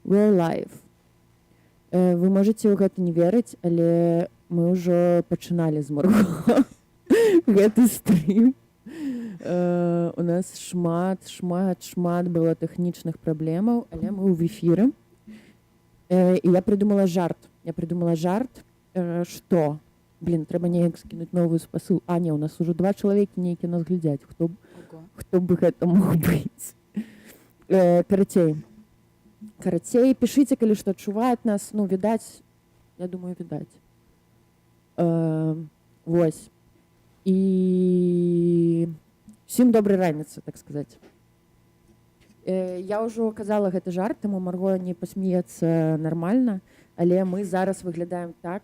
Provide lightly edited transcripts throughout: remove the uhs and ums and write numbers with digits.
We're live. Вы можаце ў гэта не верыць, але мы ўжо пачыналі з Марго гэты стрым. У нас шмат было тэхнічных праблемаў, але мы ў эфіры. І я прыдумала жарт. Што? Трэба неяк скінуць новую спасылку. Не, у нас ужо 2 чалавекі нейкі нас глядзяць. Хто бы гэта мог быць? Карацей, пішыце, калі што адчуваць нас, відаць, я думаю, відаць. Вось. І всім добрай раніцы, так сказаць. Я ўжо казала гэты жарт, таму Марго не пасмеецца нармальна, але мы зараз выглядаем так,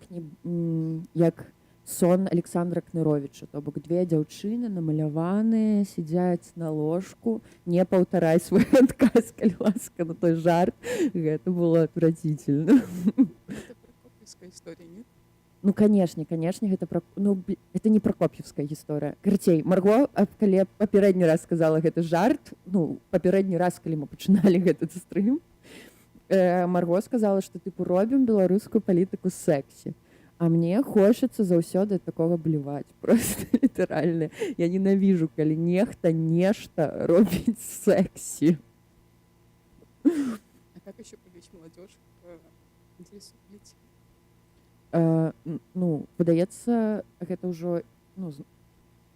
як сон Александра Кныровіча. То бок 2 дзяўчыны намаляваныя, сядзяць на ложку. Не паўтарай свой адказ, калі ласка, на той жарт. Гэта было отвратительно. Это прокопьевская история, нет? Конечно, это не прокопьевская гісторыя. Карацей, Марго, калі папярэдні раз сказала гэты жарт, папярэдні раз, калі мы пачыналі гэты стрым, Марго сказала, што робім беларускую палітыку сексі. А мне хочацца заўсёды такога бліваць. Просто літаральна. Я ненавіжу, калі нехта нешта робіць сексі. А как еще привлечь молодежь к интересу политики? Падаецца, гэта ўжо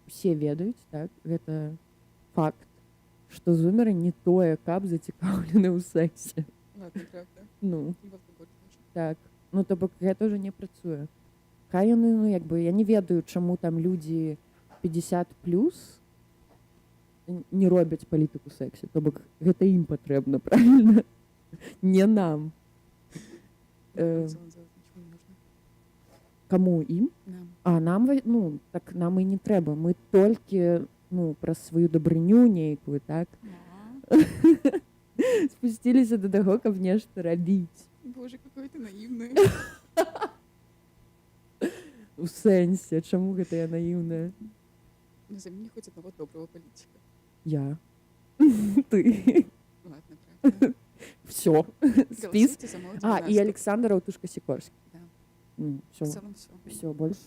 усе ведаюць, так? Гэта факт, што зумеры не тое, каб зацікаўлены ў сексе. Ладно, правда. Так. То бок гэта ўжо не працуе. Хай яны, я не ведаю, чаму там людзі 50+ не робяць палітыку сексі. То бок гэта ім патрэбна, правильно? Не нам. Каму ім? Нам, так нам і не трэба. Мы толькі, праз сваю дабрыню нейкую, так? Спусціліся да таго, каб нешта рабіць. Боже, какой ты наивный. У сэнсе, чаму гэта я наіўная? Назови мне хоть одного доброго политика. Я. Ты. Ладно, правда. Все. Спис. И Александр Аўтушка-Сікорскі. Да. Все. В целом все. Все, больше.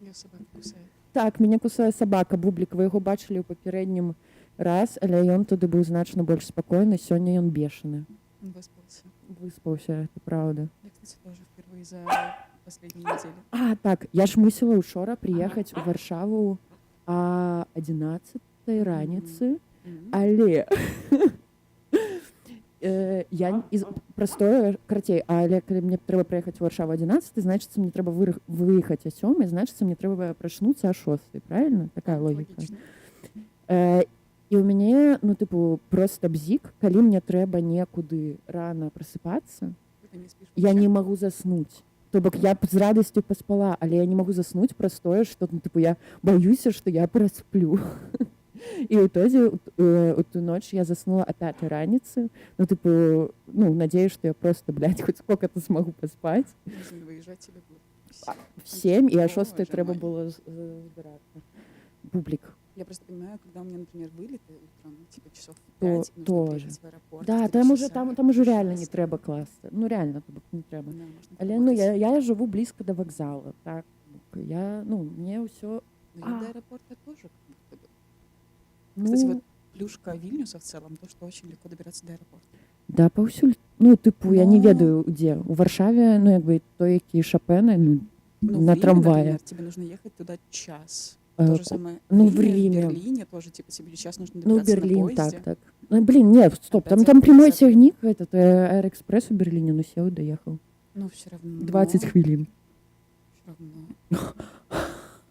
Меня собака кусает. Так, мяне кусае сабака. Бублік, вы яго бачылі ў папярэднім раз, але ён туды быў значна больш спакойны. Сёння ён бешаны. Он выспался. Выспаўся, это правда. Я, кстати, тоже впервые за последние недели. Так, я ж мусіла учора прыехаць у Варшаву о 11-й раніцы, але я простое, карацей, але калі мне трэба прыехаць у Варшаву 11, значыцца мне трэба выехаць о 7, значыцца мне трэба прачнуцца о 6, правильно? Такая логіка. І ў мяне, просто бзік, калі мне трэба некуды рана прасыпацца, я не магу заснуць. То бок я з радасцю паспала, але я не магу заснуць праз тое, што я баюся, што я прасплю. І ў тозе у ту ноч я заснула о 5 раніцы. Надеюсь, што я просто, хоть сколько-то смогу паспаць. В 7, и о 6 трэба было збірацца. Бублік. Я просто понимаю, когда у меня, например, вылеты утром, часов 5, нужно приехать в аэропорт. Да, там уже реально не трэба класса. Реально не трэба. Але я живу близко до вокзала, так. Мне ўсё... Но до аэропорта тоже как будто бы. Кстати, плюшка Вильнюса в целом, то, что очень легко добираться до аэропорта. Да, паўсюль. Я не ведаю, где. У Варшаве, то, якія Шопены, на трамвае. Например, тебе нужно ехать туда час. То же самое в Риме. В Берлине тоже, тебе час нужно добираться Берлин, на поезде. так. Нет, стоп, там прямой тягник, Аэроэкспресс у Берлине, сел и доехал. Все равно. 20 хвилин. Все равно.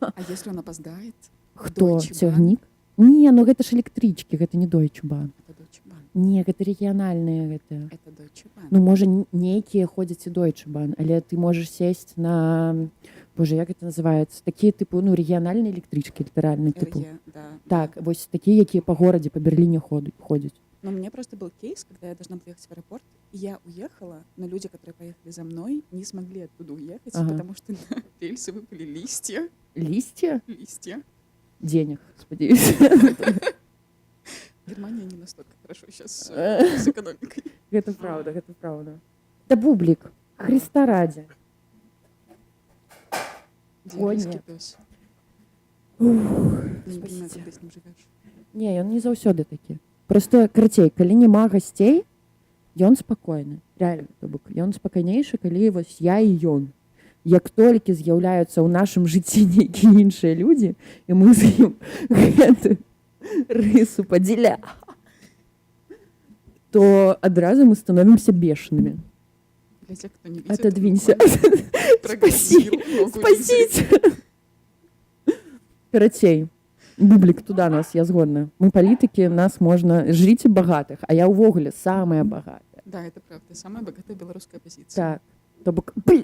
А если он опоздает? Кто? Тягник? Не, это ж электрички, это не Deutsche Bahn. Это Deutsche Bahn. Не, это региональные. Это Deutsche Bahn. Может, некие ходят и Deutsche Bahn, але ты можешь сесть на... Боже, як это называется? Такие, региональные электрички, литерально. Да. Так, вот такие, якія по городе, по Берлине ходят. Но у меня просто был кейс, когда я должна была ехать в аэропорт, и я уехала, но люди, которые поехали за мной, не смогли оттуда уехать, потому что на рельсы выпали листья. Листья? Листья. Денег, сподіваюся. Германия не настолько хорошо сейчас Э. с экономикой. Гэта праўда. Да бублік, Хрыста раді. Дьявольский нет. пес. Ух, Я не понимаю, спасіце. как ты с ним живешь. Не, ён не заўсёды такі. Просто карацей, калі няма гасцей, ён спакойны. Реально, то бок ён спакайнейшы, калі вось я і ён. Як толькі з'яўляюцца ў нашым жыцці нейкія іншыя людзі, і мы з ім гэту рысу падзеля, то адразу мы становімся бешанымі. Для тех, кто не видит, Отодвинься. Спаси. Спасите. Карацей, бублік туда нас, я згодна. Мы палітыкі, нас можна жріце багатых, а я ўвогуле самая багатая. Да, это правда. Самая богатая белорусская оппозиция. Так, то бок, бля,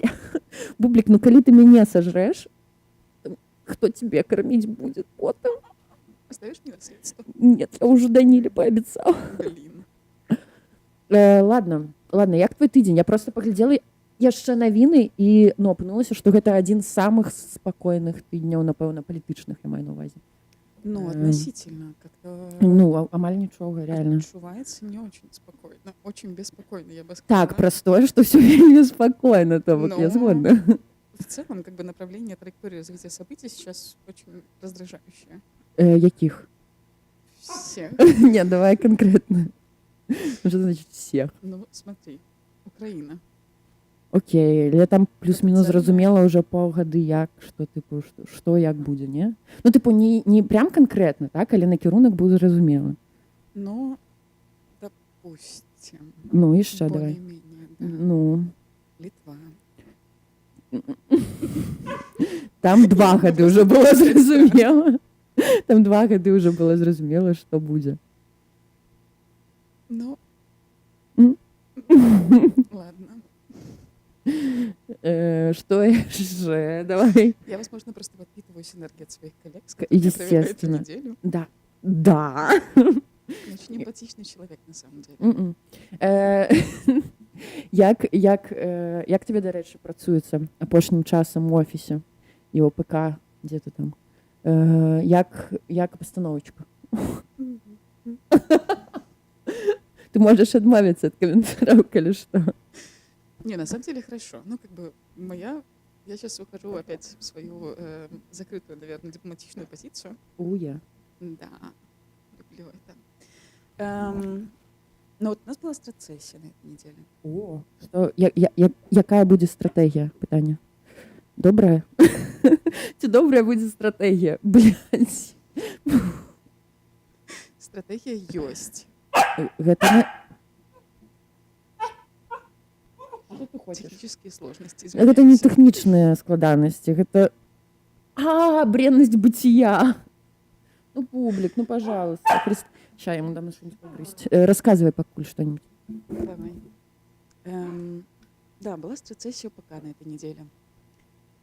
бублік, ну калі ты мяне сожрешь, кто тебе кормить будет потом? Оставишь мне наследство? Нет, я уже Даниле пообещал. Блин. Ладно, як твой тыдзень? Я просто паглядзела яшчэ навіны і апынулася, што гэта адзін з самых спакойных тыдняў, напэўна, палітычных, я маю на ўвазе. Ну, относительно. Как-то Ну, амаль нічога, реально. отчувается не очень спокойно. Очень беспокойно, я бы сказала. Так, простое, што ўсё вельмі спакойна, то бок, я Но згодна. В целом, как бы направление, траектория развития событий сейчас очень раздражающая. Якіх? Всех. Не, давай конкретно. Что значит всех? Ну, смотри. Украина. Окей, я там плюс-мінус Офіцыйна. зразумела ўжо паўгады як, што тыпу, што як будзе, не? Ну, тыпу, не прям конкретно, так, але накірунак быў зразумелы. Но, допустим, Ну, яшчэ давай. более-менее, да. Ну, Литва. там 2 гады ўжо было зразумела. Там 2 гады ўжо было зразумела, што будзе. Ну, М? ладно. Што яшчэ? Давай. Я, возможно, просто подпитываюсь энергией от своих коллег, с К- которыми я провела эту естественно. неделю. Да. Да. Я очень эмпатичный человек, на самом деле. Мгм. Як тебе, да рэчы, працуецца апошнім часам у офісе і ОПК, дзе ты там? Як пастановачка? Ты можаш адмовіцца ад каментараў, калі што. Не, на самом деле хорошо. Ну, как бы я сейчас ухожу опять в свою закрытую, наверное, дипломатичную позицию. Уя. Да, люблю это. Но вот у нас была страцессия на этой неделе. О, што, якая будзе стратэгія? Пытанне. Добрая? Ці добрая будзе стратэгія? Блядь. Стратегия есть. Гэта не... Што ты хочаш? Технические сложности. Гэта не извиняюсь. тэхнічныя складанасці, гэта... бреннасць быцця. Ну, публік, ну, пожалуйста. Ща, я ему дам что-нибудь погрызть. Рассказывай пакуль что-нибудь. Давай. Да, была страцессия ОПК на этой неделе.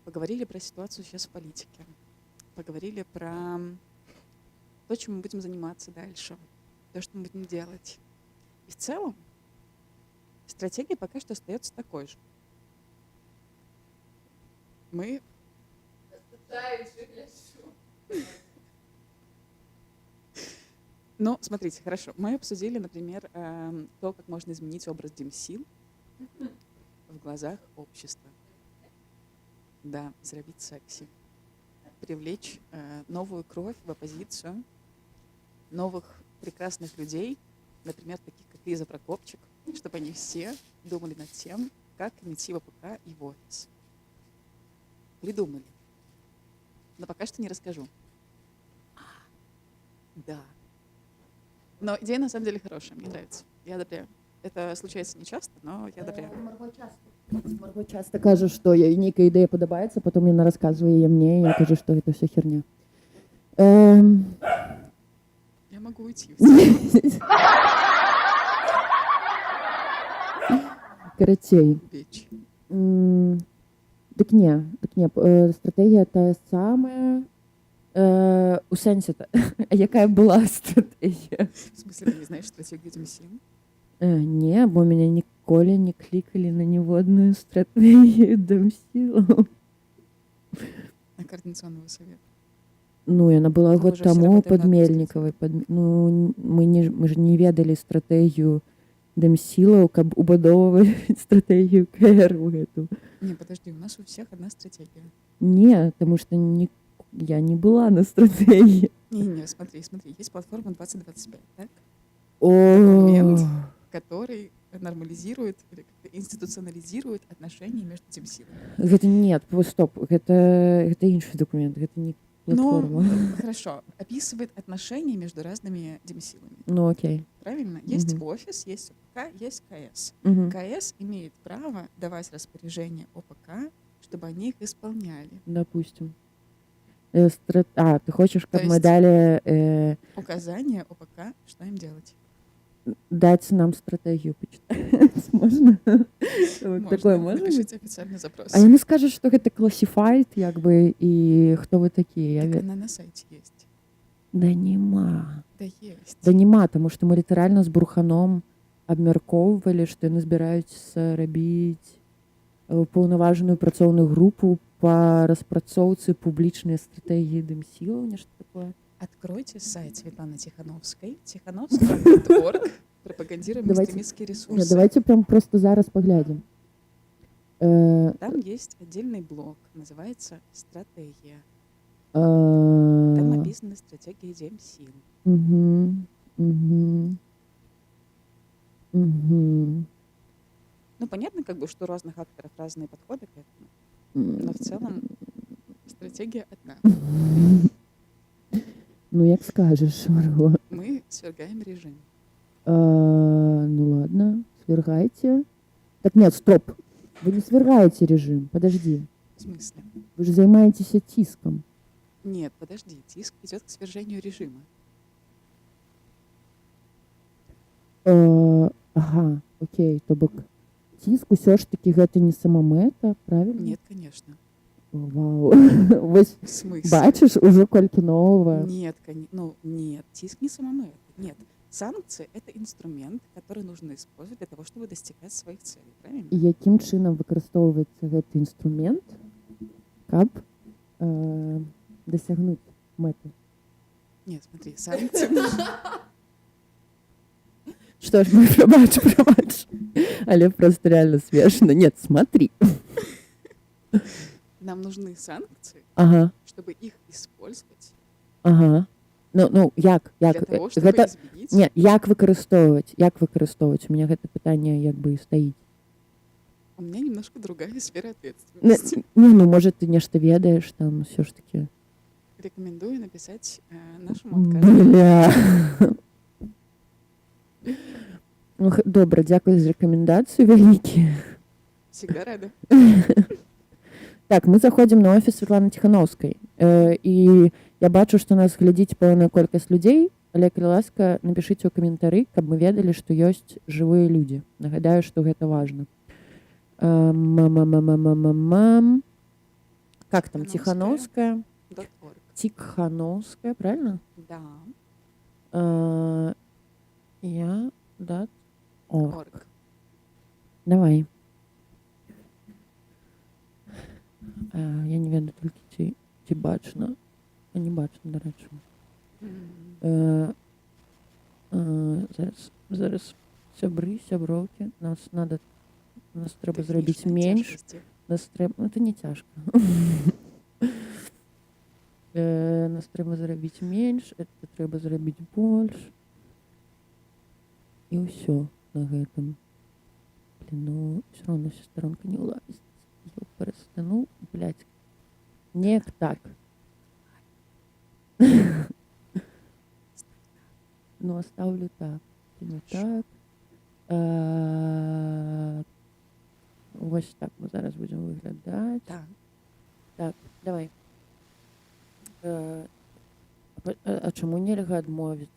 Поговорили про ситуацию сейчас в политике. Поговорили про то, чем мы будем заниматься дальше. То, что мы будем делать. И в целом стратегия пока что остается такой же. Мы... Ну, смотрите, хорошо. Мы обсудили, например, то, как можно изменить образ Димсил в глазах общества. Да, зробить секси. Привлечь новую кровь в оппозицию, новых прекрасных людей, например, таких как Лиза Прокопчик, чтобы они все думали над тем, как идти в АПК и в офис. Придумали. Но пока что не расскажу. Да. Но идея на самом деле хорошая, мне нравится. Я одобряю. Это случается не часто, но я одобряю. Марго часто кажа, што ёй нейкая ідэя падабаецца, потом яна расказвае яе мне, і я кажу, што гэта ўсё херня. Я могу уйти. Карацей. Печь. Дык не, стратэгія тая самая. У сэнсе, а якая была стратэгія? В смысле, ты не знаешь стратегию Димсил? Не, бо мяне ніколі не клікалі на ніводную стратэгію Дымсілу. На координационного совета. Ну, яна была Мы год уже все таму работаем пад на одной Мельнікавай. Ну, мы ж не ведалі стратэгію Дэмсілаў, каб убудоўваць стратэгію КР у гэту. Не, подожди, у нас у всех одна стратегия. Не, таму што я не была на стратэгіі. Не, смотри, есть платформа 2025, так? О, Документ, который нормализирует или как-то институционализирует отношения между демсилами. гэта нет, стоп, гэта іншы дакумент, гэта не платформа. Хорошо, описывает отношения между разными демсилами. Ну, окей. Правильно? Есть Мгм. офис, есть ОПК, есть КС. Мгм. КС имеет право давать распоряжения ОПК, чтобы они их исполняли. Допустим. Ты хочешь, То каб мы есть- далі Указания ОПК, что им делать. даць нам стратэгію пачытаць? Можна? Такое можна? Напишите официальный запрос. А яны скажуць, што гэта classified, як бы, і хто вы такія? Так она на сайте есть. Да нема. Да есть. Да нема, таму што мы літаральна з Бурханом абмяркоўвалі, што яны збіраюцца рабіць паўнаважаную працоўную групу па распрацоўцы публічнай стратэгіі Дэмсілаў, нешта такое. Откройте сайт Светланы Тихановской, тихановская.org, пропагандируем Давайте- экстремистские Не, ресурсы. давайте прям просто зараз паглядзім. Там есть отдельный блок, называется «Стратегия». Там описаны стратегии демсил. Ну, понятно, как бы, что у разных акторов разные подходы к этому, но в целом стратегия одна. Ну, як скажеш, Марго. Мы свергаем режим. Ну ладно, свергайте. Так нет, стоп. Вы не свергаете режим. Подожди. В смысле? Вы же занимаетесь тиском. Нет, подожди, тиск идет к свержению режима. Ага, окей, то бок ціск усё ж таки гэта не самамэта, правильно? Нет, конечно. Вау. Вось В смысле? бачыш ужо колькі новага. Нет, нет, тиск не самомет. Нет, санкции — это инструмент, который нужно использовать для того, чтобы достигать своих целей, правильно? І якім чынам выкарыстоўваецца гэты інструмент, каб дасягнуць мэты? Нет, смотри, санкции... Что ж, мы прабач. Але просто реально смешно. Нет, смотри. Нам нужны санкции, Ага, чтобы их использовать ага. Ну, як? для того, чтобы Гэта... изменить... Не, як выкарыстоўваць? У меня гэта пытанне як бы і стаіць. У меня немножко другая сфера ответственности. Ну, может, ты нешта ведаеш там все ж таки. Рекомендую написать нашему откату. Бля. Добра, дзякуй за рэкамендацыю вялікі. Всегда рада. Так, мы заходзім на офіс Светланы Тихановскай. І я бачу, што нас глядзіць пэўная колькасць людзей, але, калі ласка, напішыце ў каментары, каб мы ведалі, што ёсць жывыя людзі. Нагадаю, што гэта важна. Как там? Тихановская? .org. Тихановская, правильно? Да. Я, да. Орг. Давай. Я не ведаю толькі ці бачна. Не бачна, дарэчы. Зараз сябры, сяброўкі. Нас трэба зрабіць менш. Это не цяжка. Нас трэба зрабіць менш, это трэба зрабіць больш. І ўсё на гэтым. Блин, ну, все равно сестренка не улазит. Ёпрст, ну, блядь. Не так. Ну, оставлю так. Не так. Вось так мы зараз будем выглядаць. Да. Так, давай. А чаму нельга адмовіцца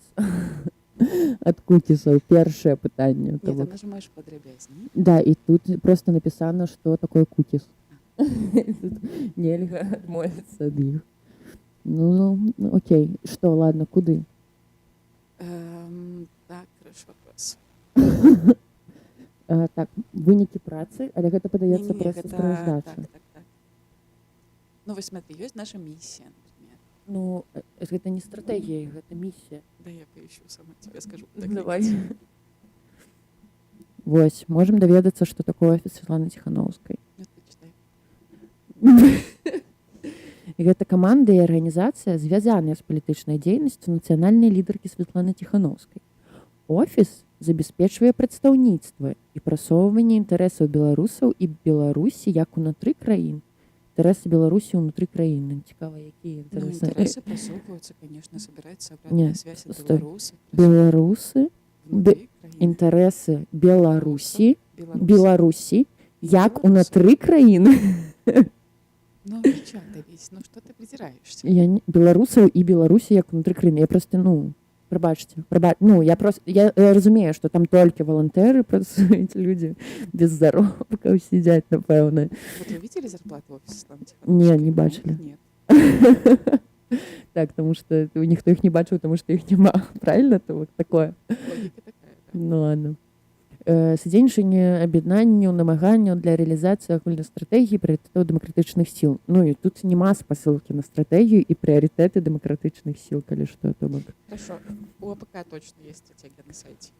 ад кукісаў? Першае пытанне. Нет, там нажимаешь «Подробязней». Да, і тут просто написано, што такое кукіс. Нельга адмовіцца ад іх. Ну, окей. Што, ладно, куды? Так, хороший вопрос. Так, вынікі працы, але гэта падаецца Не, проста это справаздача. так. Ну, вы смотри, есть наша миссия, например. Ну, гэта не стратэгія, гэта місія. Да, я поищу сама, тебе скажу. куда Давай. кликать. Вось, можам даведацца, што такое офіс Светланы Ціханаўскай. Ну, ты читай. І гэта каманда і арганізацыя, звязаная з палітычнай дзейнасцю нацыянальнай лідаркі Светланы Ціханаўскай. Офіс забяспечвае прадстаўніцтва і прасоўванне інтарэсаў беларусаў і Беларусі як унутры краін. Інтарэсы Беларусі ўнутры краіны. Цікава, якія Ну, інтарэсы. интересы просовываются, конечно, собирается Не, обратная связь от стой. белорусов. Беларусы, Внутри краины. інтарэсы Беларусі, Беларуси. Беларусі, як Беларусы. унутры краіны. Ну, печата весь, ну что ты придираешься? Беларусаў і Беларусі як унутры краіны. Я просто, прабачце, ну, я разумею, што там толькі валантэры працуюць, людзі без заробкаў сядзяць, напэўна. Вот вы видели зарплату офиса Светланы Не, Тихановской? не бачили. Нет. Так, таму што ніхто іх не бачыў, таму што іх няма. Правильно? То вот такое. Логика такая, да. Ну ладно. Садзейнічанне аб'яднанняў, намаганняў для рэалізацыі агульнай стратэгіі прыярытэтаў дэмакратычных сіл. Ну і тут няма спасылкі на стратэгію і прыярытэты дэмакратычных сіл, калі што, то бок. Хорошо. У ОПК точно есть стратегия на сайте.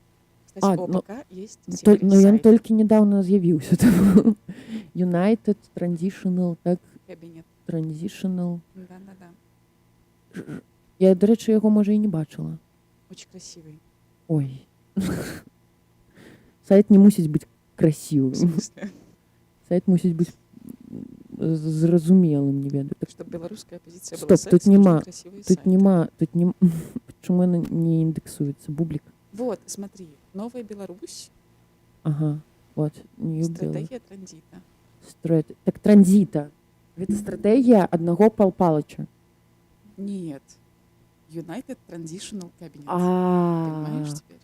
Кстати, у ну, ОПК есть целый Ну ён сайт. толькі нядаўна з'явіўся. Таму United Transitional, так, Кабинет. Transitional. Да-да-да. Я, до рэчы, яго, можа, і не бачыла. Очень красивый. Ой. Сайт не мусіць быць В красівым. смысле? Сайт мусіць быць зразумелым, не ведаю. Так, Чтобы белорусская оппозиция Стоп, была тут секси, нужны нема, красивые тут сайты. нема. Чому не індексуецца? Бублік. Вот, смотри. Новая Беларусь. Ага, от. Стратегия транзита. Так, транзіта. Гэта стратэгія аднаго Пал Палыча. Нет. United Transitional Cabinet. А Понимаешь теперь?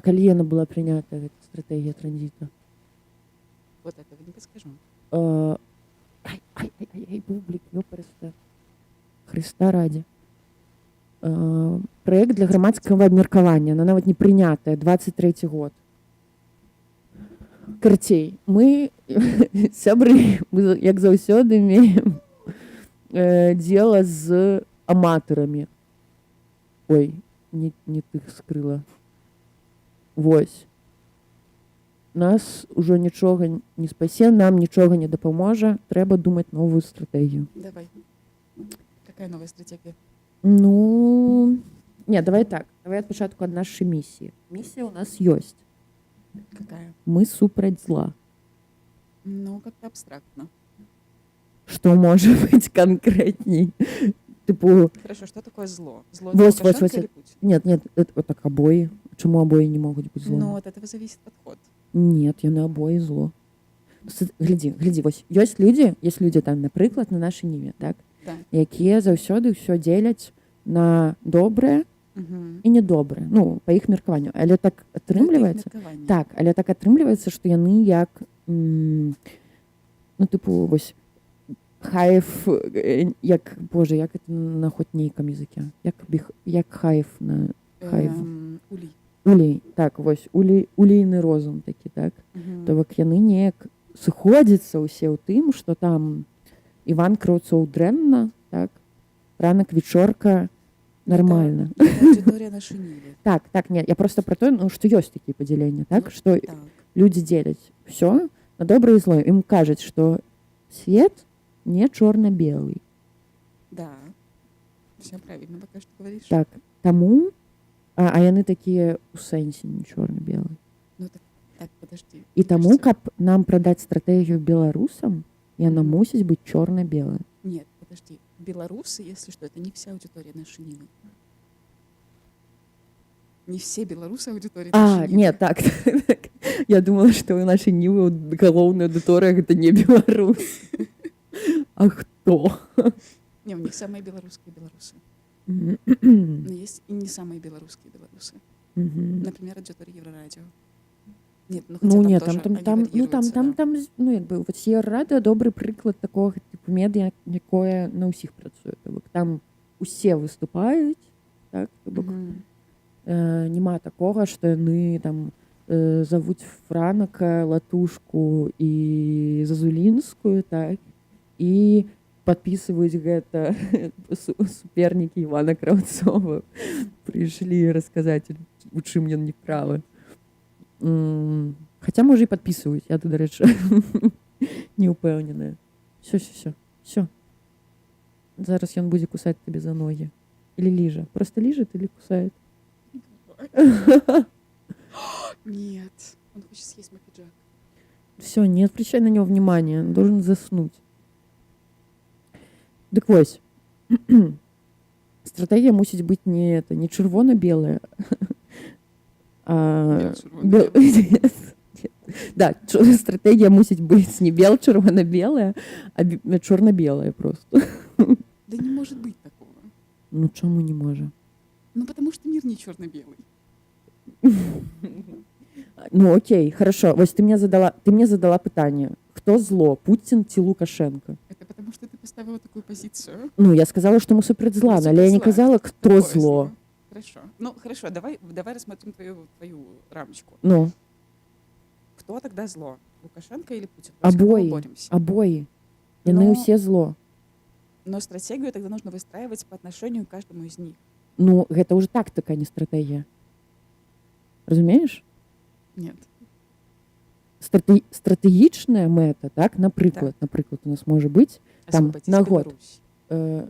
калі яна была прынята, гэта стратэгія транзіта? Вот этого не подскажу. Ай, бублік, ёпарста. Хрыста раді. Праект для грамадскага абмеркавання. Она нават не прынятая. 23 год. Карцей, мы сябры, мы, як заўсёды, имеем дело з аматарамі. Ой, не тых скрыла. Вось. Нас ужо нічога не спасе, нам нічога не дапаможа. Трэба думаць новую стратэгію. Давай. Какая новая стратегия? Ну, не, давай так. Давай ад пачатку ад нашай місіі. Місія у нас ёсць. Какая? Мы супраць зла. Ну, как-то абстрактно. Што можа быць канкрэтней? Типу, Хорошо, что такое зло? Зло Вот, это вот, Лукашенко вот. или Путин? нет, это так обои. Чому обои не могуць быць злом? Ну, от этого зависит подход. Нет, яны обои зло. Глядзі, вось, ёсць людзі там, напрыклад, на нашай ніве, так? Да. Якія заўсёды ўсё дзеляць на добрае Угу. і недобрае. Ну, па іх меркаванню. Але так атрымліваецца. Так, але так атрымліваецца, што яны як, ну, тыпу, вось, хаев, як, боже, як это на хоць нейкам языке? Як хаев на хаев? Улей. Улей, так, вось, улейны розум такі, так? То бок яны неяк сыходзяцца ўсе ў тым, што там Іван Краўцоў дрэнна, так? Ранак вечорка нормально. Аудитория на шиниле. Так, не, я просто про то, ну, што ёсць такія падзяленні, так? Ну, Што так. людзі дзеляць ўсё на добрае і злое. Ім кажуць, што свет не чорна-белый. Да. Все правильно пока что говоришь. Так, таму, а яны такія ў сэнсе не чорна-белый. Ну так, подожди. І Мне таму, кажется- каб нам прадаць стратэгію беларусам, яна Мгм. мусіць быць чорна-белая. Нет, подожди. Белорусы, если что, это не вся аудитория на шиниле. Не все белорусы аудитории на шиниле. Нет, так. Я думала, што ў нашай нівы галоўная аўдыторыя гэта не беларус. А хто? Не, у них самые белорусские белорусы. Мгм. Но есть и не самые белорусские белорусы. Мгм. Например, аудитория Еврорадио. Нет, ну Ну хотя не, тоже там, они ну варьируются, да. ну якби от Сєррада добрий приклад такого типу медіа, якое на усіх працює. Тобто там усі виступають, так? Тобто Мгм. нема такого, що вони там зовуть Франака, Латушку і Зазулінську, так? І падпісваюць гэта супернікі Івана Краўцова прыйшлі расказаць, у чым ён не правы. Хаця, можа, і падпісваюць, я тут, дарэчы, не ўпэўненая. Всё. Зараз ён будзе кусаць табе за ногі. Или лижа. Просто лижет или кусает? Нет, он хочет съесть мой пиджак. Все, не отвлекай на него внимания, он должен заснуть. Так вось. Стратегія мусіць быць не чырвона-белая, а да, стратегія мусіць быць не чырвона-белая, а чорна-белая просто. Да не может быть такого. Ну чому не може? Ну потому что мир не черно-белый. Ну окей, хорошо. Вось ты мне задала пытанне. Хто зло, Путін ці Лукашенко? Это потому что ты поставила такую позицию. Ну, я сказала, что мы супер зла, але я не казала, кто Какое зло. Хорошо. Ну, хорошо, давай рассмотрим твою рамочку. Ну, Кто тогда зло? Лукашенко или Путин? Против кого мы боремся? обои. Яны Но- ўсе зло. Но стратегию тогда нужно выстраивать по отношению к каждому из них. Ну, гэта ўжо тактыка, а не стратегія. Разумееш? Нет. Стратэгічная мэта, так, напрыклад, у нас можа быць, Там, Освободить на год. Беларусь.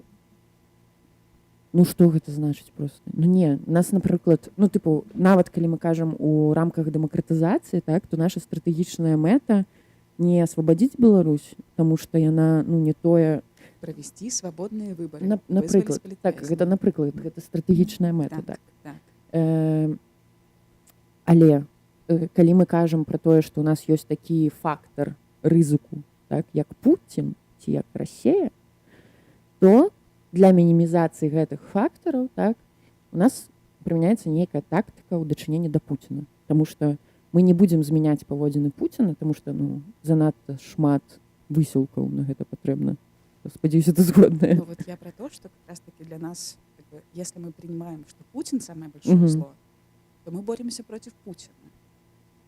Ну, што гэта значыць просто? Ну, не, нас, напрыклад, ну, тыпу, нават калі мы кажам у рамках дэмакратызацыі, так, то наша стратэгічная мэта не асвабадзіць Беларусь, таму што яна, ну, не тое, Провести свободные выборы. напрыклад, Вызвались так, полицейские. гэта, напрыклад, гэта стратэгічная мэта, так. Так. Але калі мы кажам пра тое, што ў нас ёсць такі фактар рызыку, так, як Пуцін ці як Расія, то для мінімізацыі гэтых фактараў, так, у нас прымяняецца нейкая тактыка ў дачыненні да Пуціна. Таму што мы не будзем змяняць паводзіны Пуціна, таму што, ну, занадта шмат высілкаў на гэта патрэбна. Спадзяюся, ты згодная. Ну вот я про то, что как раз-таки для нас, как бы, если мы принимаем, что Путин самое большое Мгм. зло, то мы боремся против Путина.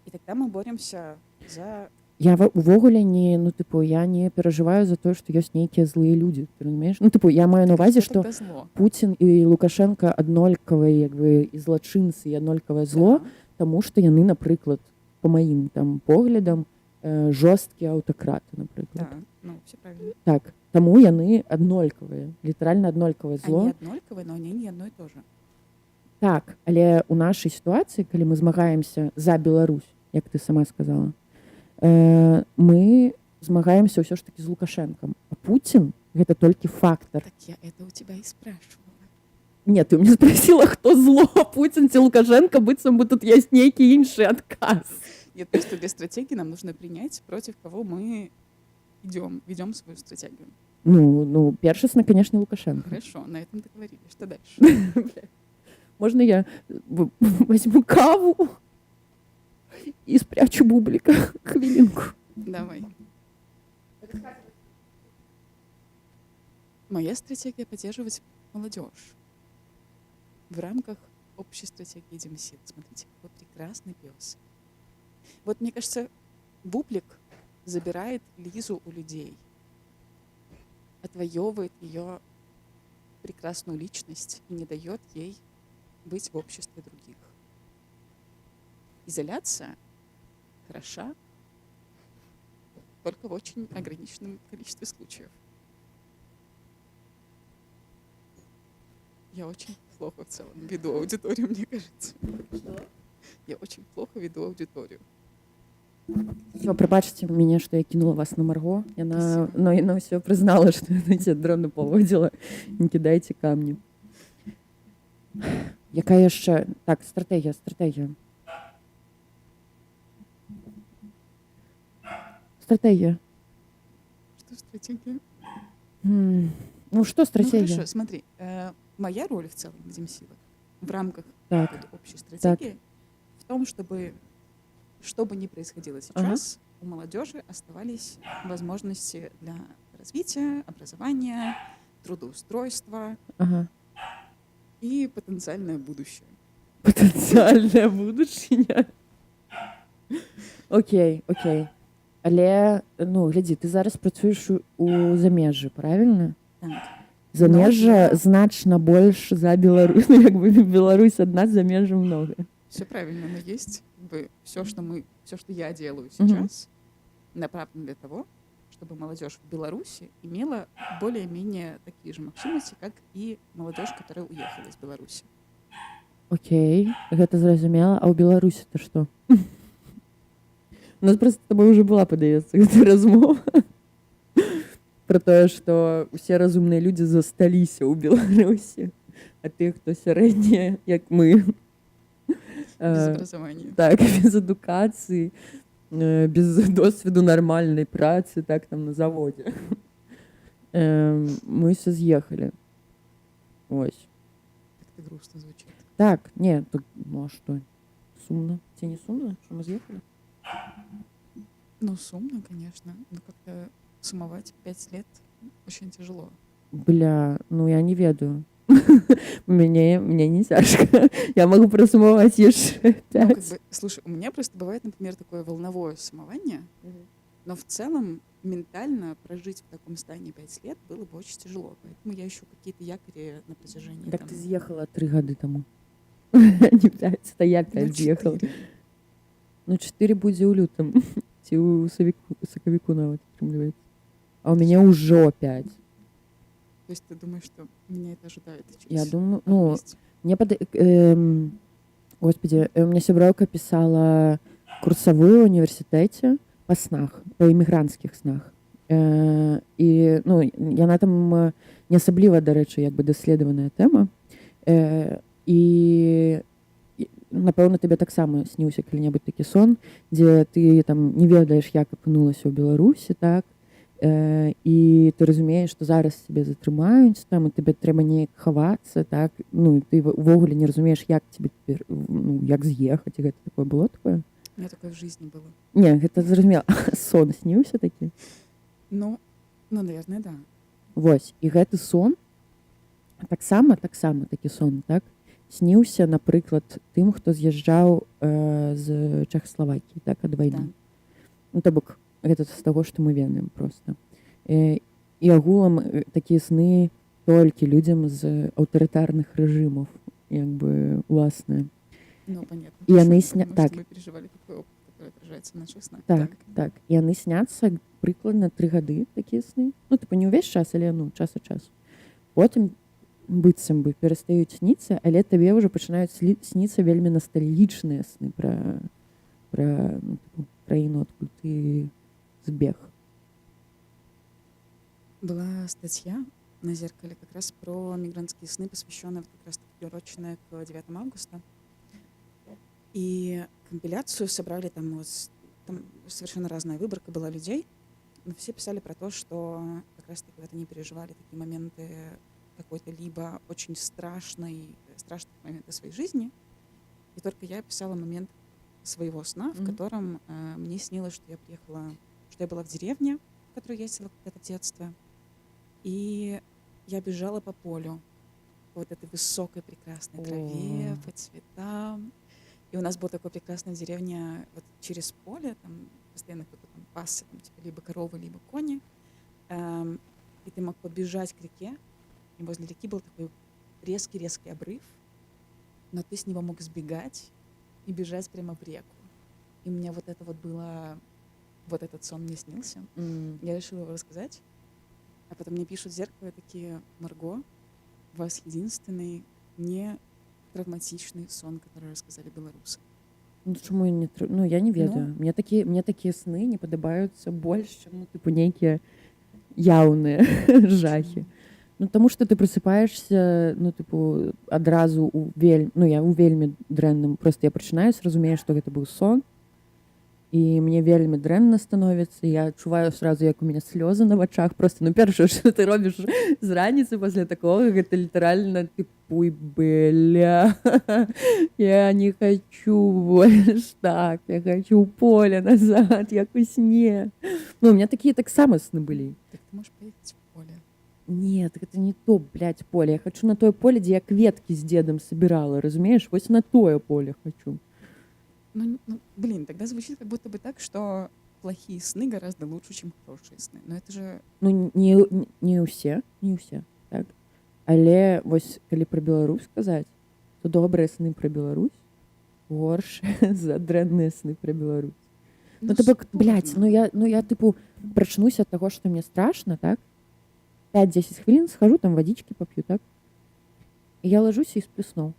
И тогда мы боремся за... Я увогуле не, ну, тыпу, я не перажываю за тое, што ёсць нейкія злыя людзі, ты разумееш? Ну, тыпу, я маю на увазе, што тогда зло? Пуцін і Лукашенко аднолькавыя, як бы, і злачынцы, і аднолькавае зло, Да. таму што яны, напрыклад, па маім там поглядам, жорсткія аўтакраты, напрыклад. Да, ну, все правильно. Так, таму яны аднолькавыя, літаральна аднолькавае зло. Они однольковые, но они не одно и то же. Так, але ў нашай сітуацыі, калі мы змагаемся за Беларусь, як ты сама сказала, мы змагаемся ўсё ж такі з Лукашэнкам. А Пуцін гэта толькі фактар. Так я это у тебя и спрашивала. Не, ты мне спросила, хто зло, Пуцін ці Лукашенко, быццам бы тут ёсць нейкі іншы адказ. Нет, просто для стратегии нам нужно принять, против кого мы ведем свою стратегию. Ну, першасна, конечно, Лукашенко. Хорошо, на этом договорились. Что дальше? Можно я возьму каву и спрячу бублика? Хвилинку. Давай. Моя стратегия — поддерживать молодежь в рамках общей стратегии Демсил. Смотрите, какой прекрасный пес. Вот мне кажется, бублик забирает Лизу у людей, отвоевывает ее прекрасную личность и не дает ей быть в обществе других. Изоляция хороша только в очень ограниченном количестве случаев. Я очень плохо в целом веду аудиторию, мне кажется. Я очень плохо веду аудиторию. Всё, прабачце мяне, што я кінула вас на Марго. Яна, Спасибо. но яна ўсё прызнала, што яна дрэнна паводзіла. Не кідайце камні. Якая яшчэ... Так, стратегія. Стратегія. Что стратегия? Ну, што Ну стратегія? хорошо, смотри. Моя роль в целом в Демсилах в рамках Так. вот общей стратегии в том, чтобы, что бы ни происходило сейчас, у молодежи оставались возможности для развития, образования, трудоустройства Ага. и потенциальное будущее. Потенциальное будущее. Окей. Але ну глядзі, ты зараз працуеш у замежжы, правильна? Так. Замежжа я- значна больш за Беларусь. Ну, як бы Беларусь адна, замежжа много. Все правильно, но есть все, что я делаю Мгм. сейчас, направлено для того, чтобы молодежь в Беларуси имела более-менее такие же магчымасці, как и молодежь, которая уехала из Беларуси. Окей, гэта зразумела. А ў Беларусі то што? У нас просто з табой уже была, падаецца, гэта размова про тое, што усе разумныя людзі засталіся ў Беларусі, а тых, хто сярэднія, як мы. Без Э, образования. Так, без адукацыі, без досведу нармальнай працы, так там на заводзе. Мы ўсе з'ехалі. Ось. Как-то грустно звучит. Так, не, тут, ну а што? Сумна. Ці не сумна, што мы з'ехалі? Ну, сумно, конечно. Но как-то суммовать 5 лет очень тяжело. Бля, ну я не ведаю. Мне не цяжка. Я могу прасумаваць яшчэ Ну, как 5. бы, слушай, у меня просто бывает, например, такое волновое суммование, но в целом ментально прожить в таком состоянии 5 лет было бы очень тяжело. Поэтому я ищу какие-то якори на протяжении Так там, ты з'ехала 3 гады таму. Не 5, это я 5 ну, з'ехала. 4. Ну 4 будзе ў лютым. Ці ў сакавіку нават атрымліваецца. А ў мяне ўжо 5. То есть ты думаешь, что меня это ожидает через Я думаю, пару ну, месяцев? мне господи, у меня сяброўка пісала курсавую ў універсітэце па снах, па імігранцкіх снах. І ну, яна там не асабліва, дарэчы, як бы даследаваная тэма. І напэўна, табе таксама сніўся калі-небудзь такі сон, дзе ты там не ведаеш, як апынулася ў Беларусі, так? І ты разумееш, што зараз цябе затрымаюць, там і табе трэба неяк хавацца, так? Ну, і ты увогуле не разумееш, як цябе ну, як з'ехаць, і гэта такое было такое? У меня такое в жизни было. Не, гэта зразумела. Сон сніўся такі? Ну, наверное, да. Вось, і гэты сон таксама такі сон, так? Сніўся, напрыклад, тым, хто з'язджаў з Чэхаславакіі, так, ад вайны. Да. Ну, то бок, гэта з таго, што мы ведаем проста. І агулам такія сны толькі людзям з аўтарытарных рэжымаў, як бы, уласныя. Ну, понятно. И яны Потому так. что мы переживали такой опыт, который отражается в наших снах. Так. І яны сняцца прыкладна 3 гады, такія сны. Ну, типа, не ўвесь час, але, ну, час ад часу. Потым быццам бы перастаюць сніцца, але табе ўжо пачынаюць сніцца вельмі настальгічныя сны пра ну, типу, краіну, адкуль ты збег. Была статья на «Зеркале» как раз про мигрантские сны, посвященная как раз приуроченная к 9 августа. И компиляцию собрали там совершенно разная выборка была людей, но все писали про то, что как раз-таки вот они переживали такие моменты какой-то либо очень страшных моментов своей жизни, и только я писала момент своего сна, в котором мне снилось, что я была в деревне, в которую я ездила когда-то в детстве, и я бежала по полю, по вот этой высокой прекрасной траве, по цветам. И у нас была такая прекрасная деревня вот через поле, там постоянно кто-то там пасся, там, типа, либо коровы, либо кони. И ты мог побежать к реке, и возле реки был такой резкий обрыв, но ты с него мог сбегать и бежать прямо в реку. И у меня вот это вот было, вот этот сон мне снился. Я решила его рассказать. А потом мне пишут в «Зеркало» такие: «Марго, у вас единственный не травматичный сон, который рассказали белорусы». Ну, чаму я не ну, я не ведаю. Мне такія сны не падабаюцца больш, чым, ну, типу, нейкія яўныя жахі. Ну, таму што ты просыпаешься, ну, типу, адразу я ў вельмі дрэнным. Просто я прачынаюсь, разумею, што гэта быў сон, і мне вельмі дрэнна становіцца. Я адчуваю сразу, як у меня слёзы на вачах. Просто, ну, першае, што ты робіш з раніцы пасля такога, гэта літаральна типу, бля, я не хочу больш так, я хочу ў поле назад, як у сне. Ну, у меня такія таксама сны былі. Так ты можешь поехать в поле. Нет, это не то, блядь, поле. Я хочу на тое поле, дзе я кветкі з дедам собирала, разумееш? Вось на тое поле хочу. Ну, блин, тогда звучит как будто бы так, что плохие сны гораздо лучше, чем хорошие сны. Но это же... Ну, не ўсе, не ўсе, так. Але вось калі пра Беларусь казаць, то добрыя сны пра Беларусь горшыя за дрэнныя сны пра Беларусь. Ну, то бок, блядь, ну я тыпу прачнуся ад таго, што мне страшна, так? 5-10 хвілін схожу, там вадзічкі пап'ю, так? І я лажуся і сплю сноў.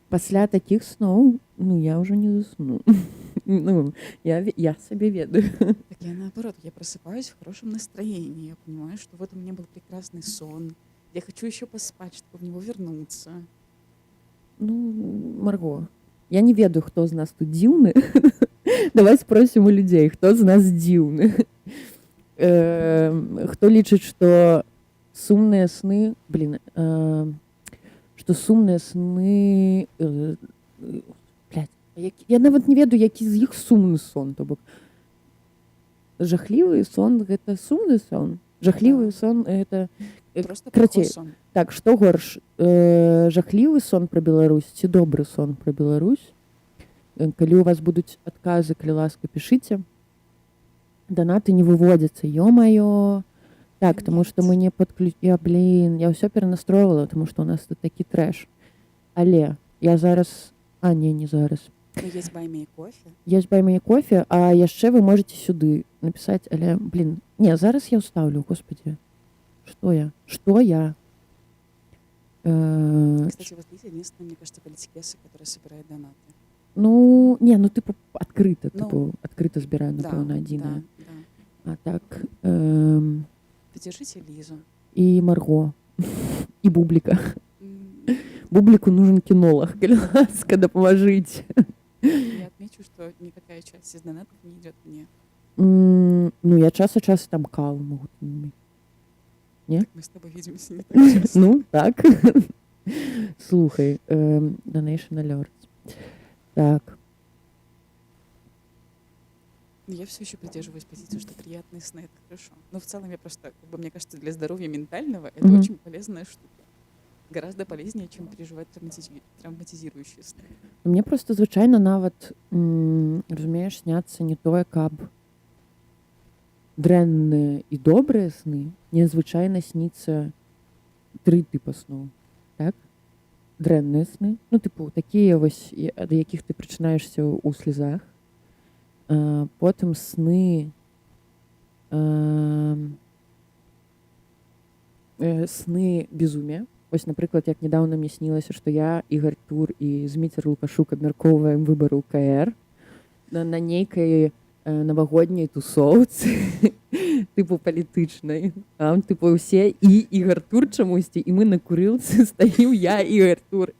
Пасля такіх сноў, ну, я ўжо не засну. Ну, я сабе ведаю. Так я наоборот, я просыпаюсь в хорошем настроении. Я понимаю, что вот у меня был прекрасный сон. Я хочу еще поспать, чтобы в него вернуться. Ну, Марго, я не ведаю, хто з нас тут дзіўны. Давай спросім у людзей, хто з нас дзіўны. Хто лічыць, што сумныя сны, што сумныя сны, блядь, я нават не ведаю, які з іх сумны сон, то бок жахлівы сон гэта сумны сон, жахлівы сон гэта Просто плохой крацей. сон. Так, што горш, жахлівы сон пра Беларусь ці добры сон пра Беларусь? Калі у вас будуць адказы, калі ласка, пішыце. Данаты не выводзяцца, ё-маё. Так, таму што мы не я ўсё перанастройвала, таму што у нас тут такі трэш. Але я зараз, не зараз. Ну, есть Buy Me кофе. Есть Buy Me кофе, а яшчэ вы можете сюды напісаць, але, не, зараз я ўстаўлю, господи. Што я? Кстати, вот Лиза единственная, мне кажется, политикеса, которая собирает донаты. Ну, не, ну, типу, адкрыта, Ну, адкрыта збіраю, Да, напэўна, адзіная. да. А так, Поддержите Лизу. і Марго, і Бубліка. М, Бубліку нужен кинолог, калі ласка, дапамажыце. Я отмечу, что никакая часть из донатов не идет мне. Ну, я час от часу там каву могу. Так мы с тобой видимся не так часто. Ну, так. Слухай, Donation Alerts. Так. Но я все еще придерживаюсь позиции, что приятные сны — это хорошо. Но в целом я просто, мне кажется, для здоровья ментального это Мгм. очень полезная штука. Гораздо полезнее, чем переживать травматизирующие сны. Мне просто звычайна нават, разумееш, сняцца не тое, каб дрэнныя і добрыя сны, мне звычайна сніцца 3 тыпа сноў, так? Дрэнныя сны, ну, тыпу, такія вось, ад якіх ты прачынаешся ў слязах. Потым сны, сны безумия. Вось, напрыклад, як нядаўна мне снілася, што я, Ігар Тур і Зміцер Лукашук абмяркоўваем выбары ў КР на нейкай навагодняй тусоўцы, тыпу палітычнай. Там, тыпу, усе і Ігар Тур чамусьці, і мы на курылцы стаім я, Ігар Тур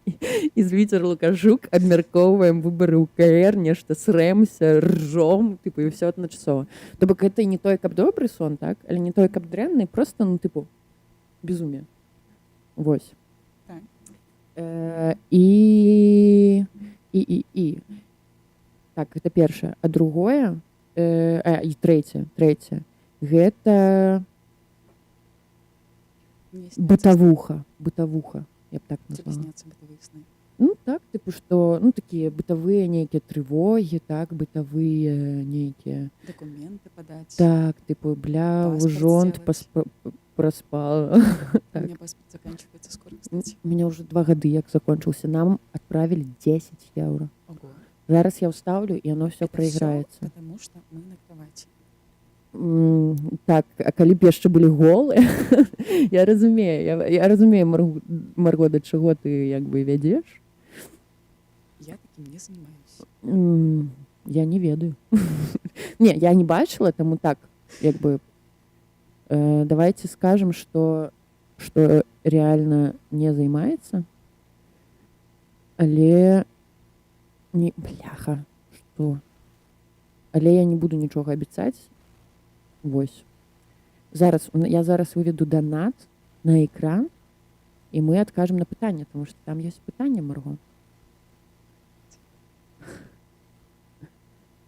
і Зміцер Лукашук абмяркоўваем выбары ў КР, нешта срэмся, ржом, тыпу, і ўсё адначасова. То бок гэта не той, каб добры сон, так? Але не той, каб дрэнны, просто, ну, тыпу, безумие. Вось. Так. І так, гэта першае. А другое, і трэцяе, гэта Мне бытавуха, я б так Тебе назвала. снятся бытовые сны. Ну, так, тыпу, што, ну, такія бытавыя нейкія трывогі, так, бытавыя нейкія. Документы подать. Так, тыпу, бля, Паспорт жонт сделать. праспала. У Так. меня паспорт заканчивается скоро, кстати. У меня уже 2 гады, як закончился. Нам отправили 10 евро. Ого. Зараз я вставлю, и оно все Это проиграется. всё потому что мы на кровати. Так, а калі б яшчэ былі голыя, я разумею, Марго, да чаго ты як бы вядзеш. Я таким не занимаюсь. Я не ведаю. Не, я не бачыла, таму так, як бы, давайте скажем, что реально не займаецца, але не, бляха, што? Але я не буду нічога абяцаць. Вось. Я зараз выведу донат на экран, і мы адкажем на пытанне, тому што там ёсць пытанне, Марго.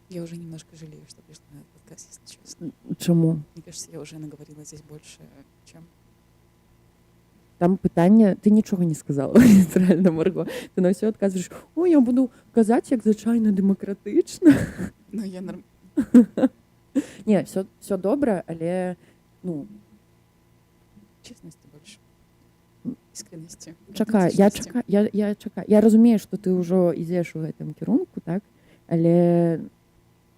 Я уже немножко жалею, что пришла на этот подкаст, если честно. Чаму? Мне кажется, я уже наговорила здесь больше, чем... Там пытанне, ты нічога не сказала, літаральна, Марго. Ты на ўсё адказваеш: "О, я буду казаць, як звычайна дэмакратычна". Ну, я норм... Не, все добра, але ну Честности больше. Искренности. чакай, аутентичности. я чакаю. Я разумею, што ты ўжо ідзеш у гэтым кірунку, так, але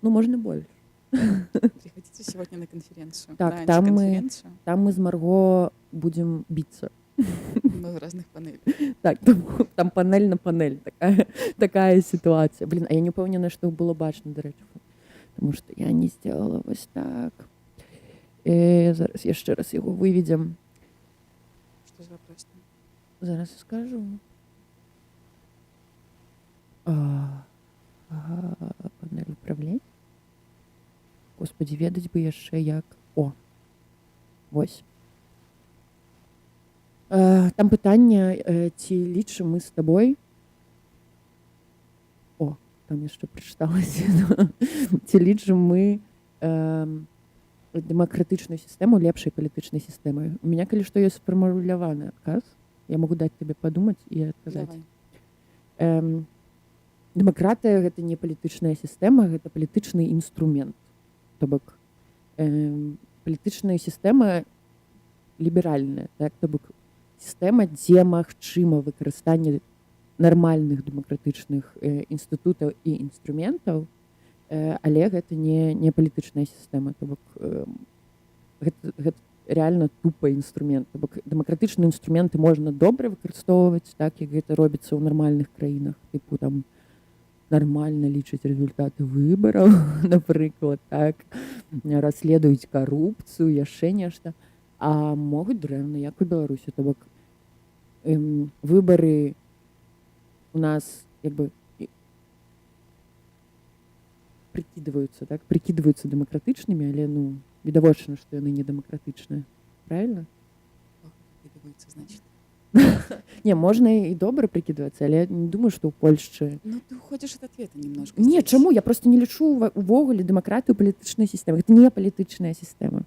ну можна больш. Приходите сегодня на конференцию. Так, на там антиконференцию. Там мы з Марго будзем біцца. На разных панелях. Так, там панель на панель, такая ситуація. Блін, а я не упэўнена, што было бачна, дарэчы, потому што я не сделала вось так. Зараз яшчэ раз яго выведзем. Что за вопрос? Зараз скажу. Панель управлення. Господи, ведаць бы яшчэ як. О, вось. Там пытанне, ці лічым мы з табой. О, там яшчэ прачыталася. Ці лічым мы дэмакратычную сістэму лепшай палітычнай сістэмай. У меня, калі што, ёсць сфармуляваны адказ. Я могу даць табе падумаць і адказаць. Дэмакратыя — гэта не палітычная сістэма, гэта палітычны інструмент. То бок палітычная сістэма ліберальная, так, то бок сістэма, дзе магчыма выкарыстанне нармальных дэмакратычных інстытутаў і інструментаў, але гэта не палітычная сістэма, то бок гэта реально тупо інструмент. То бок дэмакратычныя інструменты можна добра выкарыстоўваць, так, як гэта робіцца ў нармальных краінах, тыпу там нармальна лічаць результаты выбараў, напрыклад, так, расследуюць карупцыю, яшчэ нешта, а могуць дрэнна, як у Беларусі. То бок выбары у нас як бы прыкідваюцца дэмакратычнымі, але ну відавочна, што яны не дэмакратычныя. Правильно? Прикидывается, значит. Не, можна і добра прыкідвацца, але я не думаю, што ў Польшчы. Ну, ты уходишь от ответа немножко. Не, здесь. чаму? Я просто не лічу увогуле дэмакратыю палітычнай сістэмы. Гэта не палітычная сістэма.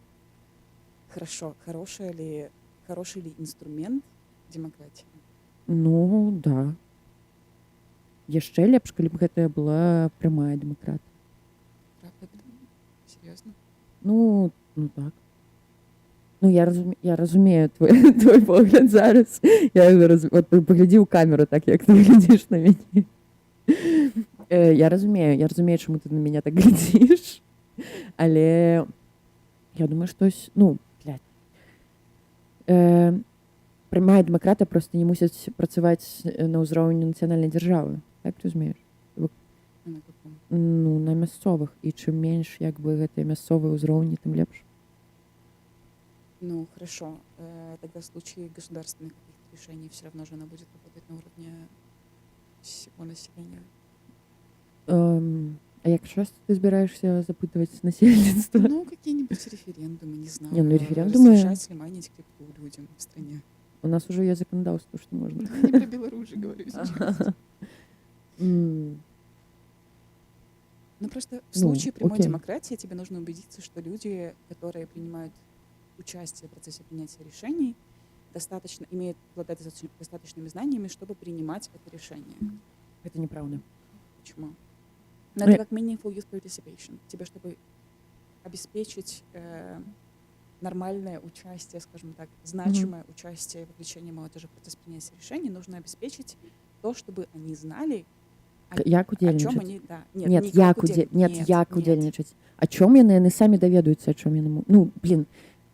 Хорошо. Хороший ли инструмент демократии? Ну, да. Яшчэ лепш, калі б гэта была прямая дэмакратыя. Правда? Серьезно? Ну так. Ну, я разумею твой погляд зараз. От паглядзі ў камеру так, як ты глядзіш на мяне. Я разумею, чаму ты на мяне так глядзіш. Але я думаю, што прямая дэмакратыя проста не мусіць працаваць на ўзроўні нацыянальнай дзяржавы. Так ты разумееш? На каком? Ну, на мясцовых. І чым менш як бы гэтыя мясцовыя ўзроўні, тым лепш. Ну, хорошо. Тогда в случае государственных каких-то решений все равно же она будет работать на уровне всего населения. А як часто ты збіраешься запытывать насельніцтва? Ну, какие-нибудь референдумы, не знаю. Не, ну референдумы... Разрешать ли майнить крипту людям в стране. У нас уже есть законодательство, что можно. Не про Беларусь же говорю сейчас. Ну, просто в случае прямой демократии тебе нужно убедиться, что люди, которые принимают участие в процессе принятия решений, обладают достаточными знаниями, чтобы принимать это решение. Это неправда. Почему? Но это как meaningful youth participation. Тебе, чтобы обеспечить нормальное участие, скажем так, значимое участие в вовлечении молодежи в процесс принятия решений, нужно обеспечить то, чтобы они знали, як о чем удзельнічаць. они... Да. Нет, як удзельнічаць. О чым яны самі даведаюцца, о чым яны... Ну, блин,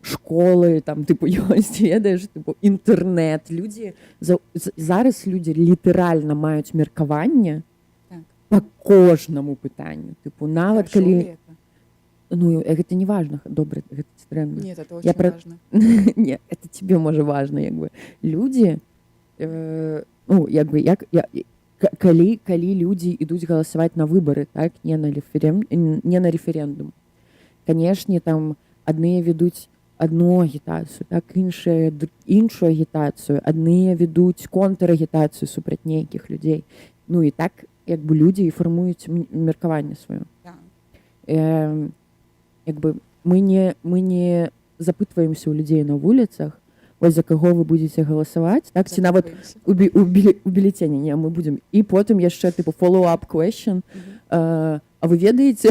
школы, там, типу, ёсць, ведаеш, типу, інтэрнэт. Зараз людзі літаральна маюць меркаванне по кожнаму пытанню. Типу, нават калі... Ну, это не важно, добра, гэта дрэнна. Нет, это очень важно. Нет, это тебе, можа, важно, як бы. Людзі, ну, як бы, калі людзі ідуць галасаваць на выбары, так, не на рэферэндум. Канешне, там адныя ведуць адну агітацыю, так, іншую агітацыю, адныя ведуць контрагітацыю супраць нейкіх людзей. Ну і так, як бы, людзі і фармуюць меркаванне сваё. Як бы мы не запытваемся ў людзей на вуліцах, ось за каго вы будзеце галасаваць, так, ці нават у бюлетэні, не, мы будзем. І потым яшчэ, типу, follow-up question. А вы ведаеце,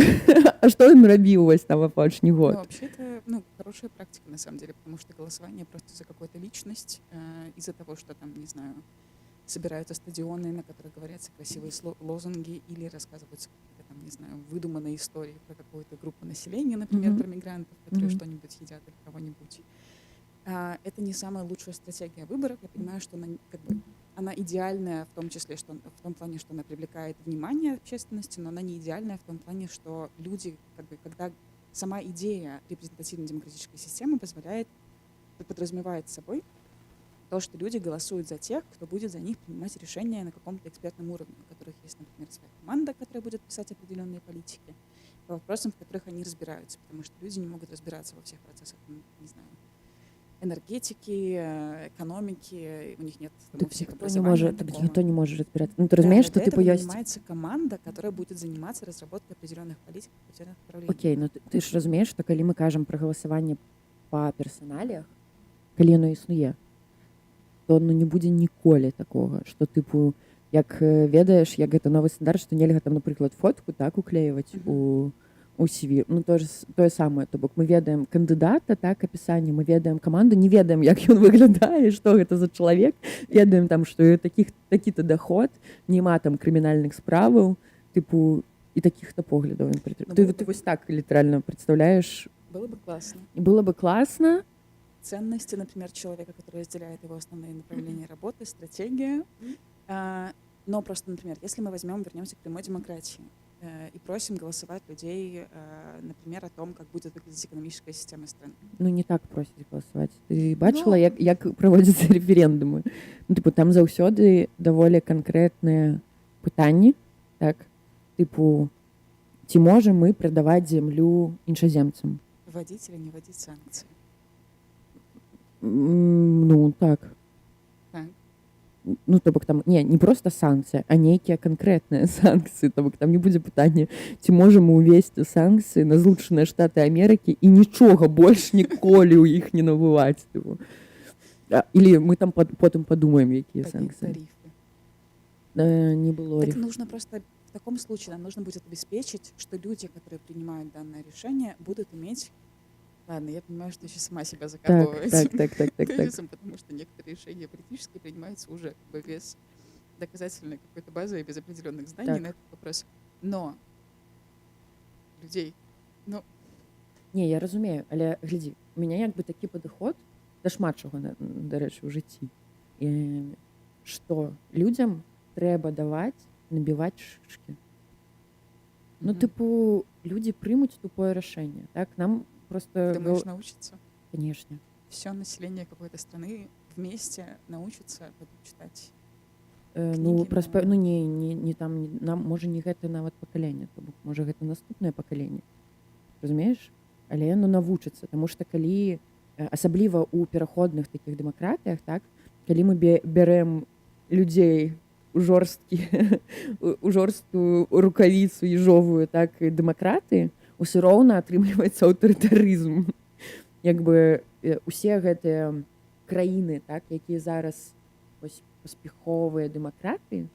А што ён рабіў вось там апошні Ну, год? вообще это, хорошая практика на самом деле, потому что голосование просто за какую-то личность, из-за того, что там, не знаю, собираются стадионы, на которых говорятся красивые лозунги или рассказываются какие-то там, не знаю, выдуманные истории про какую-то группу населения, например, про мигрантов, которые что-нибудь едят или кого-нибудь. Это не самая лучшая стратегия выборов. Я понимаю, что она идеальная в том числе, что в том плане, что она привлекает внимание общественности, но она не идеальная в том плане, что люди, когда сама идея репрезентативной демократической системы подразумевает собой то, что люди голосуют за тех, кто будет за них принимать решения на каком-то экспертном уровне, у которых есть, например, своя команда, которая будет писать определенные политики, по вопросам, в которых они разбираются, потому что люди не могут разбираться во всех процессах, не знаю, энергетики, экономики, у них нет там, у всех образования. Ніхто не може розбиратися. Ну, ти розумієш, що типу є... занимается команда, которая будет заниматься разработкой определенных политик, определенных направлений. Окей, ну ти ж розумієш, що коли ми кажемо про голосування по персоналіях, коли воно існує, то не буде ніколи такого, що типу, як ведаєш, як це новий стандарт, що нельга там, наприклад, фотку так уклеювати у CV. Ну, тое самае, то бок мы ведаем кандыдата, так, апісанне, мы ведаем каманду, не ведаем, як ён выглядае, што гэта за чалавек, ведаем там, што такі-то доход, няма там крымінальных справаў, типу, і такіх-то поглядаў. Ты вось так літаральна прадстаўляеш? Было бы классно. Ценности, например, человека, который разделяет его основные направления работы, стратегия. Но просто, например, если мы вернемся к прямой демократии, и просим голосовать людей, например, о том, как будет выглядеть экономическая система страны. Ну, не так просить голосовать. Ты бачила, як проводятся референдумы? Ну, типу, там заўсёды даволі канкрэтныя пытанні, так? Типу, ці можем мы прадаваць землю іншаземцам? Вводить или не вводить санкции? Ну, так. Ну, то бок там не просто санкцыя, а нейкія канкрэтныя санкцыі, то бок там не будзе пытання, ці можам мы увесці санкцыі на Злучаныя Штаты Амерыкі і нічога больш ніколі ў іх не набываць. Или мы там потым подумаем, якія санкцыі. Не было так нужно просто в таком случае нам нужно будет обеспечить, что люди, которые принимают данное решение, будут иметь... Ладно, я понимаю, что еще сама себя закапываю тезисом, потому что некоторые решения политические принимаются уже без доказательной какой-то базы и без определенных знаний на этот вопрос. Но людей, Не, я разумею, але глядзі, у меня як бы такі падыход да шмат чаго, дарэчы, у жыцці. Што людзям трэба даваць набіваць шышкі. Ну, типу, люди прымуць тупое рашэнне, так? Нам просто... Думаешь, научиться? Конечно. Все население какой-то страны вместе научится читать кнігі? Ну, не там, можа, не гэта нават пакаленне, то бок, можа, гэта наступнае пакаленне. Разумееш? Але яно навучыцца, таму што калі, асабліва ў пераходных такіх дэмакратыях, так, калі мы бярэм людзей у жорсткую рукавіцу ежовую, так, і дэмакраты, усё роўна атрымліваецца аўтарытарызм. Як бы усе гэтыя краіны, так, якія зараз паспяховыя дэмакраты,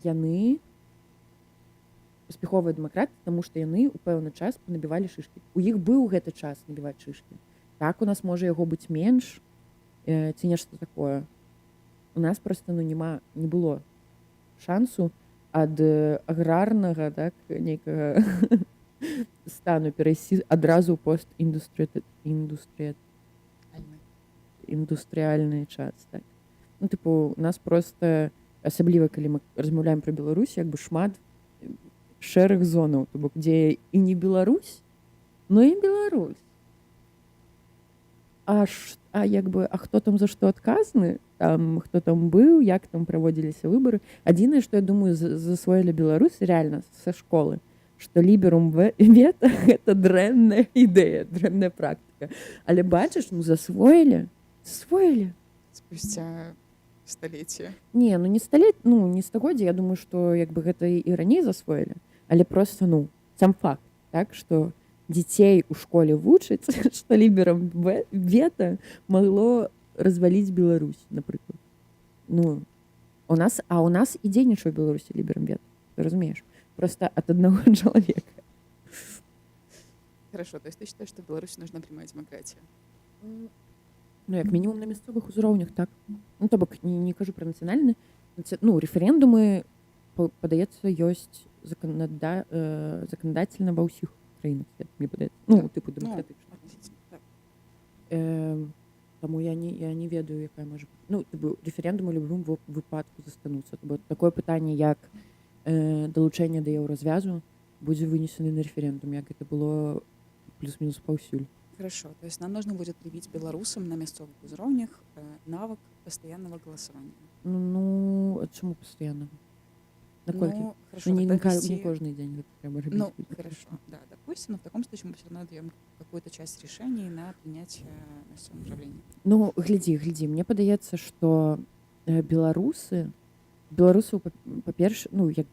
яны паспяховыя дэмакраты, таму што яны ў пэўны час панабівалі шышкі. У іх быў гэты час набіваць шышкі. Так, у нас можа яго быць менш, ці нешта такое. У нас проста не было шансу ад аграрнага, так, нейкага стану перайсці адразу ў постіндустрыяльны час, так. Ну, типу, у нас просто, асабліва, калі мы размаўляем пра Беларусь, як бы шмат шэрых зонаў, то бок, дзе і не Беларусь, но і Беларусь. А хто там за што адказны, там, хто там быў, як там праводзіліся выбары. Адзінае, што я думаю, засвоілі беларусы реально са школы, што ліберум вета — гэта дрэнная ідэя, дрэнная практыка. Але бачыш, засвоілі. Спустя столетия. Не, не стагоддзя, я думаю, што як бы гэта і раней засвоілі, але просто, сам факт, так, што дзяцей у школе вучаць, што ліберам вета магло разваліць Беларусь, напрыклад. У нас і дзейнічае ў Беларусі ліберам вета, ты разумееш? Просто ад аднаго чалавека. Хорошо, то есть ты считаешь, что в Беларуси нужна прямая демократия? Ну, як мінімум на місцових узроўнях, так. Ну, то бок, не кажу пра нацыянальны. Ну, рэферэндумы, падаецца, ёсць заканадательна ва ўсіх краінах свету, мне падаецца. Ну, Так. тыпу Ну, дэмакратычна. относительно, так. Таму я не ведаю, якая можа быць. Ну, тыпу, рэферэндумы ў любым выпадку застануцца. Бо такое пытанне, як далучэнне да еўразвязу, будзе вынесены на рэферэндум, як гэта было плюс-мінус паўсюль. Хорошо, то есть нам нужно будет привить белорусам на мясцовых узроўнях навык постоянного голосования. Ну, а чаму пастаянна? Наколькі? Ну, хорошо, Ну, не тогда ввести- кожны дзень гэта трэба рабіць. Ну, хорошо, да, допустим, но в таком случае мы все равно даем какую-то часть решений на принятие мясцового управления. Ну, глядзі, мне падаецца, што беларусы, па-перша, ну, як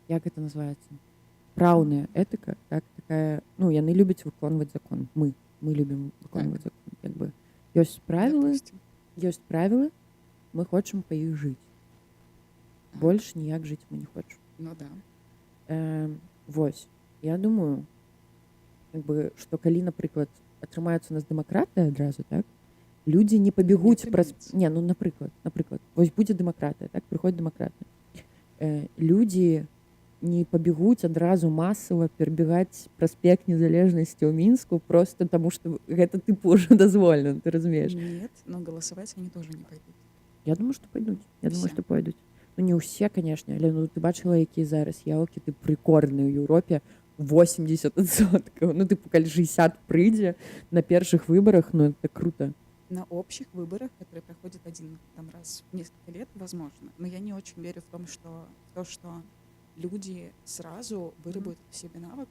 гэта называецца? Праўная этыка, так, такая, ну, яны любяць выконваць закон. Мы любім выконваць закон. Як бы ёсць правілы, мы хочам па іх жыць. Больш ніяк жыць мы не хочам. Ну да. Вось, я думаю, як бы, што калі, напрыклад, атрымаецца у нас дэмакратыя адразу, так, людзі не пабегуць праз... Не, ну, напрыклад, вось будзе дэмакратыя, так, прыходзіць дэмакратыя. Людзі не пабегуць адразу масава перабегаць праспект Незалежнасці ў Мінску просто таму, што гэта тыпу ўжо дазволена, ты разумееш? Нет, но голосовать они тоже не пойдут. Я думаю, што пойдуць. Все. Ну, не ўсе, канешне, але ну, ты бачыла, якія зараз яўкі ты прыкорныя ў Еўропе 80%. Ну, тыпу, калі 60 прыйдзе на першых выбарах, ну, это круто. На общих выборах, которые проходят один там, раз в несколько лет, возможно. Но я не очень верю в то, что люди сразу выработают в себе навык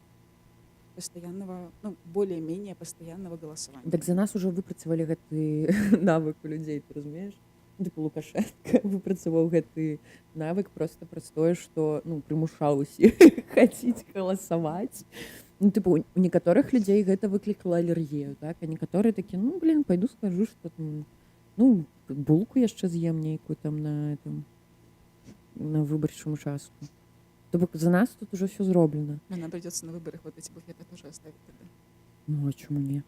постоянного, ну, более-менее постоянного голосования. Так за нас уже выпрацавалі гэты навык у людзей, ты разумееш? Тыпу Лукашенко выпрацаваў гэты навык просто праз тое, што, ну, прымушаў усіх хацець галасаваць. Ну, тыпу, у некаторых людзей гэта выклікала алергію, так? А некаторыя такі, ну, блин, пайду скажу, што там, ну, булку яшчэ з'ем нейкую там на выбарчым участку. То бок за нас тут уже все зроблена. Но нам придется на выборах вот эти буфеты тоже оставить тогда. Ну, а чему не?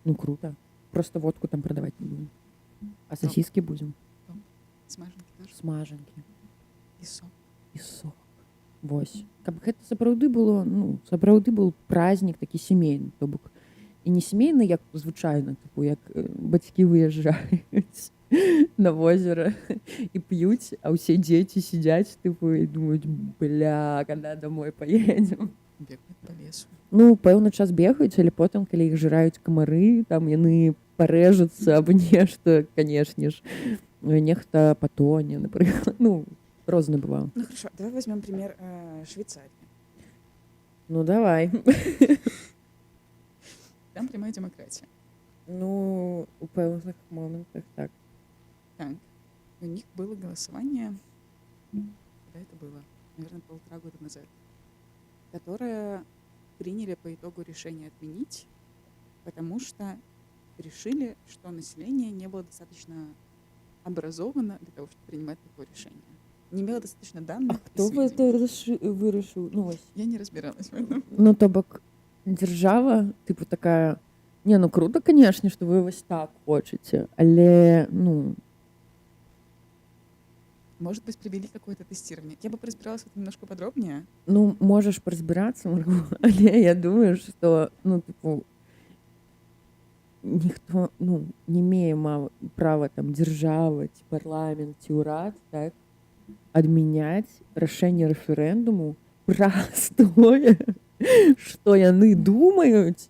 Ну, круто. Просто водку там продавать не будем. А сосиски будем. Смаженки тоже. Смаженки. И сок. І сок. Вось. Каб гэта сапраўды было, ну, сапраўды быў празднік такі сямейны, то бок і не сямейны, як звычайна, тыпу, як бацькі выязджаюць на возера і п'юць, а ўсе дзеці сядзяць, тыпу, і думаюць, бля, когда домой поедем. Бегают по лесу. Ну, пэўны час бегаюць, але потым, калі іх жыраюць камары, там яны парэжуцца аб нешта, канешне ж, нехта патоне, напрыклад, ну, розна бывало. Ну хорошо, давай возьмем пример Швейцарии. Ну, давай. Там прямая демократия. Ну, у пэўных моментах так. Так, у них было голосование, когда это было, наверное, 1,5 года назад, которое приняли по итогу решение отменить, потому что решили, что население не было достаточно образовано для того, чтобы принимать такое решение. Не имело достаточно данных. А хто и сведений. вырашыў? Ну, ось. Я не разбиралась в этом. Ну, то бок, дзяржава, тыпу, такая, не, ну, круто, канешне, што вы вось так хочаце, але, ну... Может быть, провели какое-то тестирование. Я бы разбиралась в этом немножко подробнее. Ну, можаш разбірацца, Марго, але я думаю, што, ну, тыпу, ніхто, ну, не мее права там дзяржава ці парламент ці ўрад, так, адмяняць рашэнне рэферэндуму праз тое, што яны думаюць,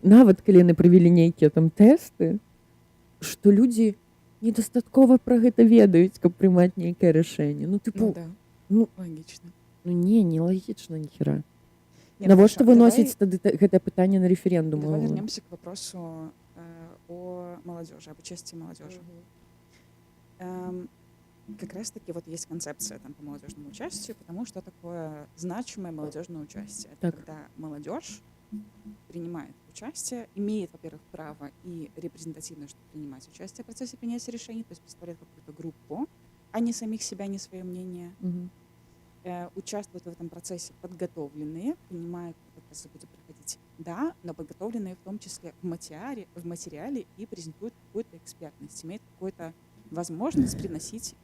нават калі яны правялі нейкія там тэсты, што людзі недастаткова пра гэта ведаюць, каб прымаць нейкае рашэнне. Ну, тыпу, Ну да, ну, логично. ну не лагічна ніхера. Нет, Навошта хорошо, выносіць тады гэтае пытанне на рэферэндум? Давай вернемся к вопросу о молодежи, об участии молодежи. Как раз-таки вот есть концепция там, по молодежному участию, потому что такое значимое молодежное участие. Это Так. когда молодежь принимает участие, имеет, во-первых, право и репрезентативно, чтобы принимать участие в процессе принятия решений, то есть представляет какую-то группу, а не самих себя, не свое мнение. Участвуют в этом процессе подготовленные, понимают, как процесс будет проходить да, но подготовленные в том числе в материале и презентуют какую-то экспертность, имеют какую-то возможность приносить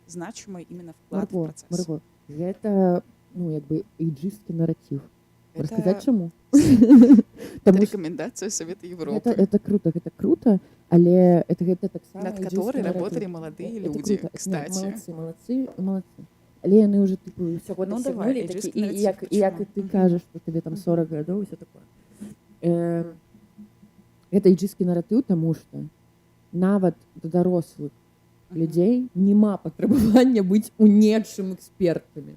значимый именно вклад в процесс. Марго, гэта, ну, як бы эйджистский наратив. Расказаць Это чаму? это Таму што рекомендация Совета гэта Европы, круто, але гэта таксама над эйджистскі которой наратив. работали молодые Это люди, круто. Не, кстати. молодцы. Але яны уже типу сьогодні Ну, давай, сягнули эйджистский такі, і наратив, як почему? ти Мгм. кажеш, що тобі там 40 гадоў і все такое. Гэта эйджистскі наратыў, таму што нават да дарослых Мгм. людзей няма патрабавання быць у нечым экспертамі.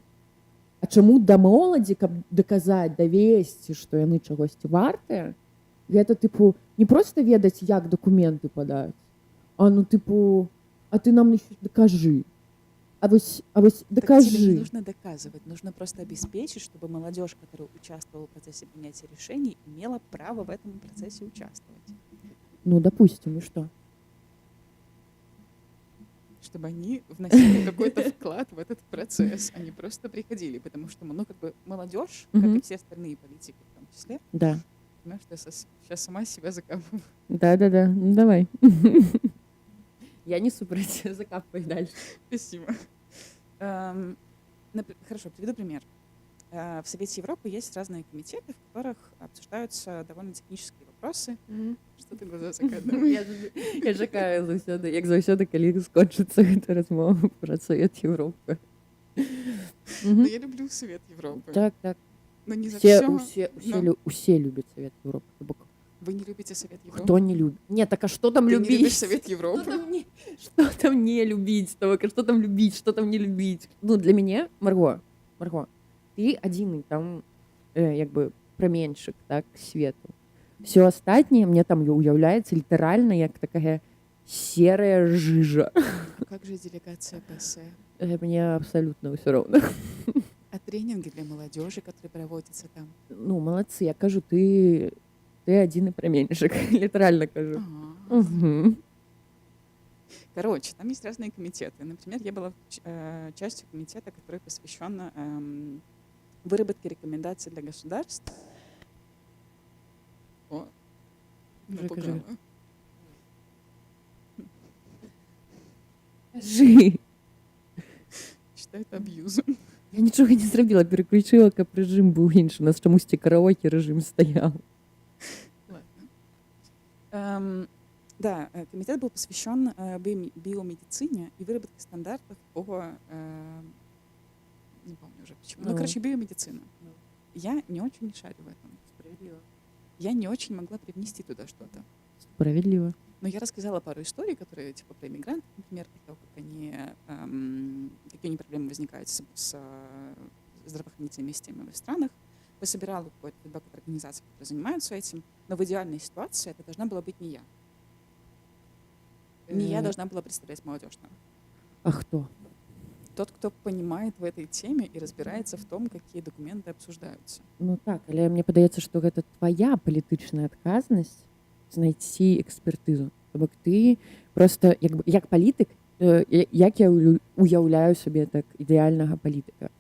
А чаму да моладзі, каб даказаць, давесці, што яны чагосьці вартыя, гэта тыпу не проста ведаць, як дакументы падаць, а ну тыпу, а ты нам ещё дакажы. А вось Так тебе не дакажы. нужно доказывать, нужно просто обеспечить, чтобы молодежь, которая участвовала в процессе принятия решений, имела право в этом процессе участвовать. Ну, допустим, и что? Чтобы они вносили какой-то вклад в этот процесс, а не просто приходили. Потому что, ну, как бы молодежь, как и Мгм. все остальные политики в том числе, Да. знаешь, что я сейчас сама себя закапываю. Да. Ну, давай. Я не супрать. Закапывай дальше. Спасибо. Хорошо, приведу пример. В Совете Европы есть разные комитеты, в которых обсуждаются довольно технические вопросы. Что ты глаза закатываешь? Я чакаю заўсёды, як заўсёды, калі скончыцца гэта размова пра Совет Европы. Ну, я люблю Совет Европы. Так. Но не за все. Усе любят Совет Европы. Вы не любите Совет Европы? Кто не любит? Нет, так а что там Ты любить? не любишь Совет Европы? Что там не любить? Что там любить, что там не любить? Ну, для меня, Марго, ты адзіны там як бы праменьшык, так, свету. Все астатняе мне там уяўляецца літаральна як такая серая жижа. А как же делегация ПСЭ? Мне абсолютно ўсё роўна. А тренинги для молодежи, которые проводятся там? Ну, молодцы, я кажу, ты адзіны праменьшык, літаральна кажу. Ага. Угу. Короче, там есть разные комитеты. Например, я была частью комитета, который посвящен выработке рекомендаций для государств. О, напугала. Кажи. Считаю это абьюзом. Я нічога не зрабіла, переключила, каб рэжым быў іншы. У нас чамусьці караоке рэжым стаяў. Ладно. Да, комитет был посвящен биомедицине и выработке стандартов по... не помню уже почему. Ну, короче, биомедицина. Я не очень шарю в этом. Справедливо. Я не очень могла привнести туда что-то. Справедливо. Но я рассказала пару историй, которые типа про иммигрантов, например, про то, какие проблемы возникают с здравоохранительными системами в странах. Пособирала какой-то фидбэк от организаций, которые занимаются этим. Но в идеальной ситуации это должна была быть не я. Не я должна была представлять молодежь там. А кто? Тот, кто понимает в этой теме и разбирается в том, какие документы обсуждаются. Ну так, але мне падаецца, што гэта твоя палітычная адказнасць знайсці экспертызу. То бок ты просто як палітык, як я уяўляю сабе так ідэальнага палітыка.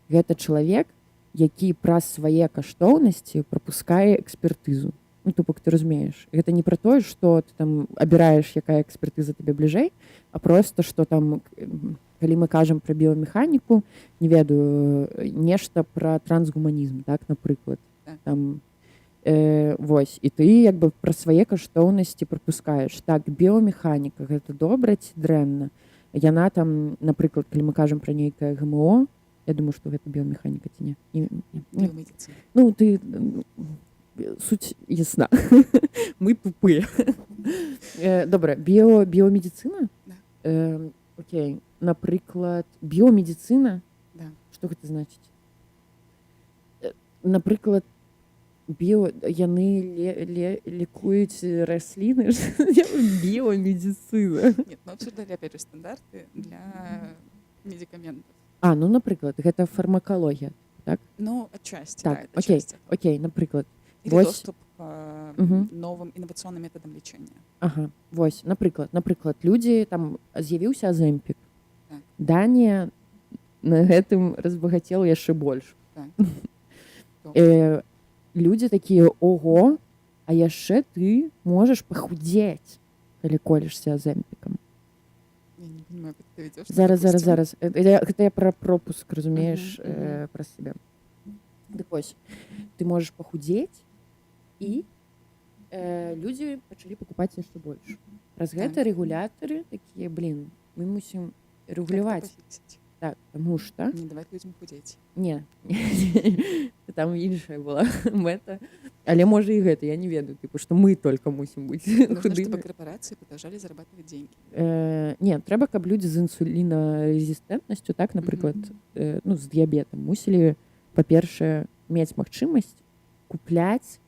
Гэта чалавек, які праз свае каштоўнасці прапускае экспертызу. Ну, то бок ты разумееш. Гэта не пра тое, што ты там абіраеш, якая экспертыза табе бліжэй, а просто што там, калі мы кажам пра біомеханіку, не ведаю, нешта пра трансгуманізм, так, напрыклад. Там, вось, і ты як бы пра свае каштоўнасці прапускаеш. Так, біомеханіка, гэта добра ці дрэнна? Яна там, напрыклад, калі мы кажам пра нейкае ГМО, я думаю, што гэта біомеханіка ці не? Биомедицина. Ну, ты... Суть ясна. Мы тупые. Добра, біомедицина? Да. Окей. Напрыклад, біомедицина? Да. Што гэта значыць? Напрыклад, яны лікуюць расліны? Біомедицина. Нет, мы обсуждали, опять же, стандарты для медикаментов. А, ну, напрыклад, гэта фармакалогія, так? Ну, отчасти, Так, да, это часть этого. окей, напрыклад. Или Вось. доступ к новым инновационным методам лечения. Ага, вось, напрыклад, людзі, там з'явіўся азэмпік. Так. Данія на гэтым разбагацела яшчэ больш. Так. людзі такія ого, а яшчэ ты можаш пахудзець, калі колешся азэмпікам. Я не понимаю, как ты ведёшь. Зараз. Гэта я пра пропуск, разумееш, Мгм. пра сябе. Дык вось, ты можаш пахудзець, і людзі пачалі пакупаць яшчэ больш. Праз гэта Так. рэгулятары такія, блін, мы мусім рэгуляваць. Так, таму што Не давать людям худеть. не, там іншая была мэта. Але можа і гэта, я не ведаю, тыпу, што мы только мусім быць Нужно, чтобы худымі. корпорации продолжали зарабатывать деньги. Не, трэба, каб людзі з інсулінарэзістэнтнасцю, так, напрыклад, ну, з дыябетам мусілі, па-першае, мець магчымасць купляць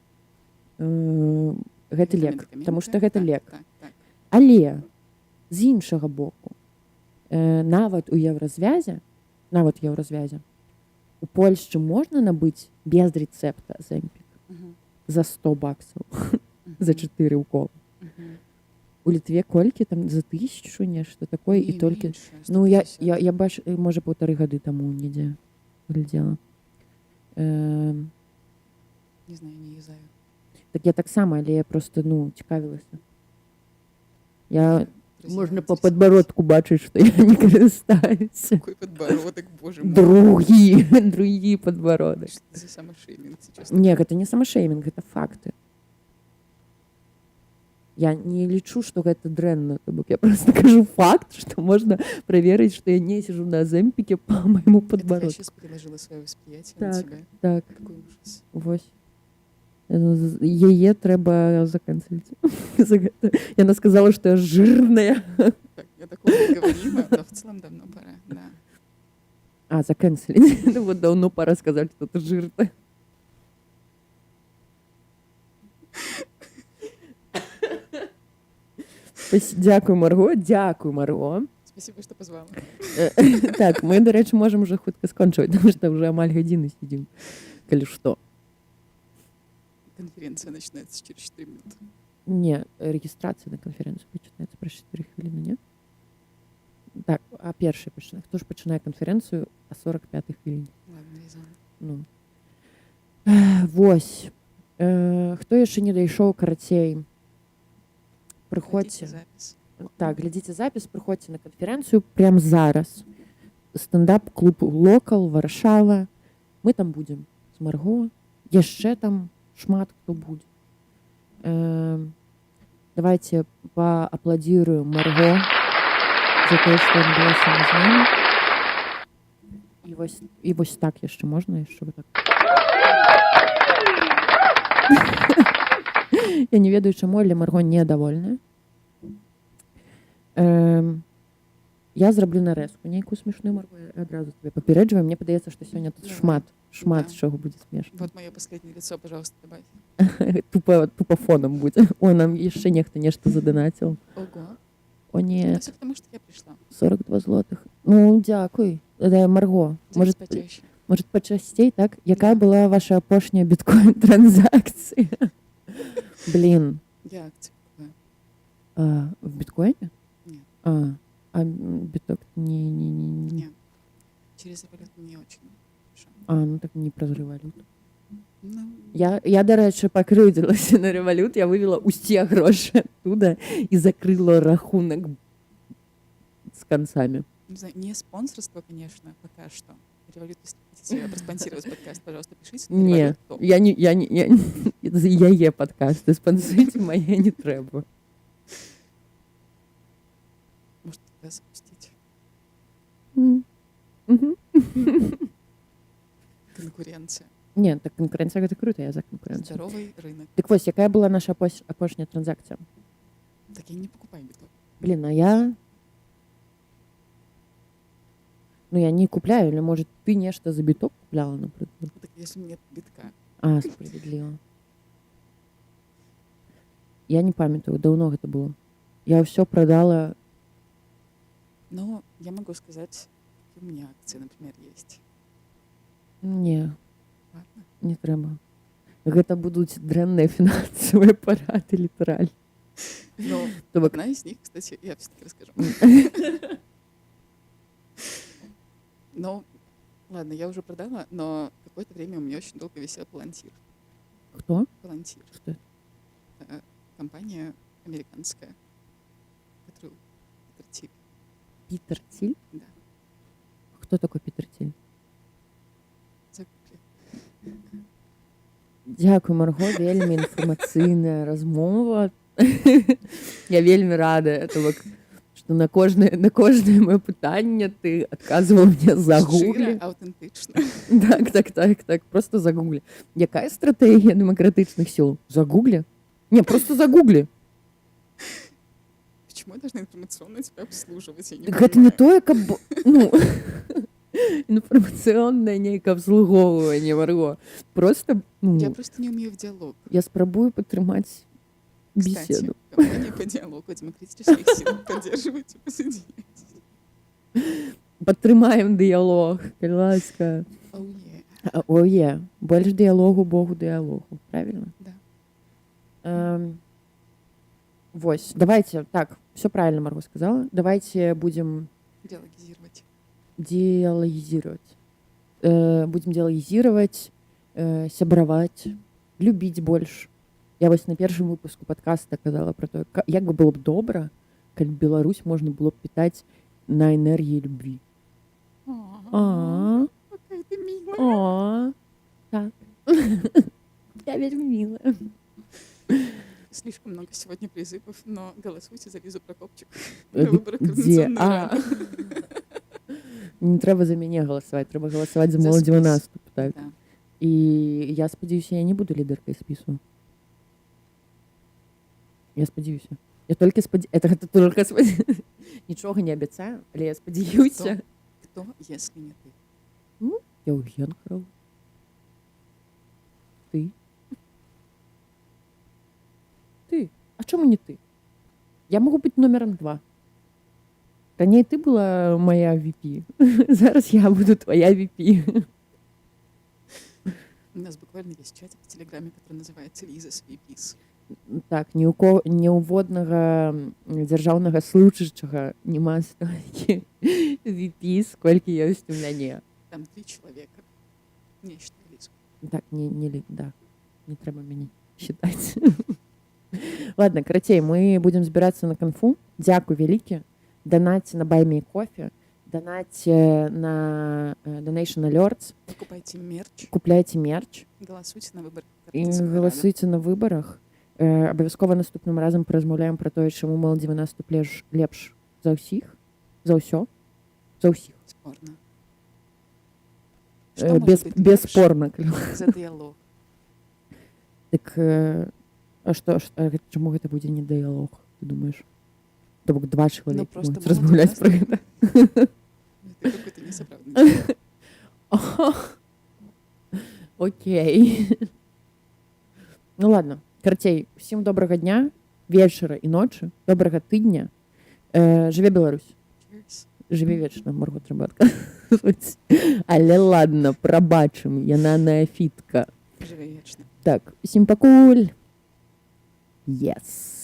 гэты лек, таму што гэта лек. Так. Але з іншага боку, нават у еўразвязе, у Польшчы можна набыць без рэцэпта азэмпік Мгм. за $100 за Мгм. 4 уколы. Мгм. У Літве колькі там за 1000 нешта такое, і Не, толькі меньше, ну я 150. я бачу, можа 1,5 гады таму недзе глядзела. Не знаю, не юзаю. Так я таксама, але я просто, ну, цікавілася. Я Друзья, можна па интересуюсь. падбародку бачыць, што я не карыстаюся. Какой подбородок, боже мой. Другі падбародак. Что это за самошейминг сейчас? Не, гэта не самашэймінг, гэта факты. Я не лічу, што гэта дрэнна, то бок я просто кажу факт, што можна праверыць, што я не сижу на азэмпіке па майму Это я падбародку. сейчас переложила свое восприятие на Так. тебя. Так, Какой ужас. вось. Яе трэба заканцеліць. За гэта. Яна сказала, што я жирная. Так, я такого не говорила, но в целом давно пора, да. А, заканцеліць. Ну, вот даўно пора сказаць, што ты жирная. Дзякуй, Марго, дзякуй, Марго. Спасибо, что позвала. Так, мы, да рэчы, можам уже хутка скончваць, тому што уже амаль гадзіны сидзім. Калі што. Конференция начинается через 4 минуты. Не, регистрация на конференцию пачынаецца праз 4 хвіліны, не? Так, а першая пачынае. Хто ж пачынае канферэнцыю а 45 хвіліне? Ладно, Лиза. Ну. Вось. Хто яшчэ не дайшоў, карацей, прыходзьце. Запись. Так, глядзіце запіс, прыходзьце на канферэнцыю прям зараз. Стендап-клуб Локал, Варшава. Мы там будзем з Марго. Яшчэ там шмат хто будзе. Давайте пааплодзіруем Марго за тое, што яна была сама з намі. І вось так яшчэ можна, яшчэ вот так. Я не ведаю, чаму, але Марго недовольная. Я зраблю нарэзку нейкую смешную, Марго, я адразу тебе папярэджваю. Мне падаецца, што сёння тут Давай. шмат Да. чаго будзе смешна. Вот мое последнее лицо, пожалуйста, добавь. Тупо фоном будзе. О, нам яшчэ нехта нешта заданаціў. Ого. О, не, Это все потому, что я пришла. 42 злотых. Ну, дзякуй. Марго, Может, может пачасцей, так? Якая была ваша апошняя біткоін-транзакцыя? Блин. Я акции покупаю. В біткоіне? Нет. А біток не. Нет. Через револют не очень. А, ну так не праз рэвалют. Ну, Я, да рэчы, пакрыўдзілася на рэвалют, я вывела усе грошы оттуда і закрыла рахунак с концами. не знаю, не спонсорство, конечно, пока что. Револют, если хотите проспонсировать подкаст, пожалуйста, пишите. на Не, Револют топ. я е подкасты, спонсорите мои не трэба. Может, тогда запустить. Конкуренция. Не, так конкуренція гэта круто, я за конкуренцію. Здоровый рынок. Так вось, якая была наша апошняя транзакція? Так я не покупаю биток. Блин, а я... Ну, я не купляю, или, может, ты нешта за біток купляла, напрыклад? Так если нет битка. А, справедліва. Я не памятаю, даўно гэта было. Я ўсё продала... Но я могу сказать, какие у меня акции, например, есть. Не, Ладно. не трэба. Гэта будуць дрэнныя фінансавыя парады, літаральна. Но То бок, одна из них, кстати, я все-таки расскажу. Но, ладно, я уже продала, но какое-то время у меня очень долго висел палантир. Кто? Волонтир. Что это? Компания американская, которую Питер Тиль. Питер Тиль? Да, Кто такой Питер Тиль? загугли. Дзякуй, Марго, вельмі інфармацыйная размова. Я вельмі рада этого, что на кожнае маё пытанне ты адказваў мне загуглі. Шчыра, аўтэнтычна. Так, просто загуглі. Якая стратэгія дэмакратычных сіл? Загуглі? Не, просто загуглі. Почему я должна информационно тебя обслуживать? Я не Гэта не понимаю. тое, каб ну інфармацыйнае нейкае абслугоўванне, Марго. Просто Я просто не умею в диалог. я спрабую падтрымаць Кстати, беседу. компания по диалогу демократических сил поддерживайте, посоединяйтесь. Падтрымаем дыялог, калі ласка. Oh yeah. Ое, больш дыялогу, Богу дыялогу, правильно? Да. Вось, давайте, так, все правильно Марго сказала. Давайте будем Диалогизировать. диалогизировать. Будем диалогизировать, сябраваць, любіць больш. Я вось на першым выпуску подкаста казала про то, як бы было б добра, калі Беларусь можна было б пітаць на энергії любви. Какая ты милая. Так. Я вельмі милая. Слишком много сегодня призывов, но голосуйте за Лизу Прокопчук Э, на выборах где? Координационной А. рады. Не трэба за мяне галасаваць, трэба галасаваць за За моладзевы спіс. наступ. Так. Да. І я спадзяюся, я не буду лідаркай спісу. Я спадзяюся. Я толькі гэта только нічога не абяцаю, але я спадзяюся. Кто, если не ты? Яўген Крыл. Ты? Ты? А чаму не ты? Я могу быць номером 2. Раней ты была моя VP. Зараз я буду твоя VP. У нас буквально есть чатик в Телеграме, который называется Лиза Свипис. Так, ні ў воднага дзяржаўнага служачага няма столькі VP, сколькі ёсць у мяне. Там 3 человека. Не считаю Лизу. Так, да, не трэба мяне считать. Ладно, карацей, мы будем збірацца на канфу. Дзякуй вялікі. Данаце на Buy Me Coffee, данаце на Donation Alerts, Покупайте мерч, купляйте мерч голосуйте на выборах. і Координационной рады. галасуйце на выбарах. Абавязкова наступным разам паразмаўляем пра тое, чаму моладзевы наступ лепш за ўсіх, за ўсё, за ўсіх. Спорно. Что может быть лепш Бесспорна. за диалог? Так, а чаму гэта будзе не дыялог, ты думаеш? То бок 2 чалавекі просто могуць размаўляць пра гэта. Это какой-то несоправданный. Окей. Ну ладно, карацей, усім добрага дня, вечара і ночы, добрага тыдня. Жыве Беларусь. Cheers. Жыве вечна, Марго трэба адказваць. Але ладно, прабачым, яна неафітка. Живи вечно. Так, усім пакуль. Yes.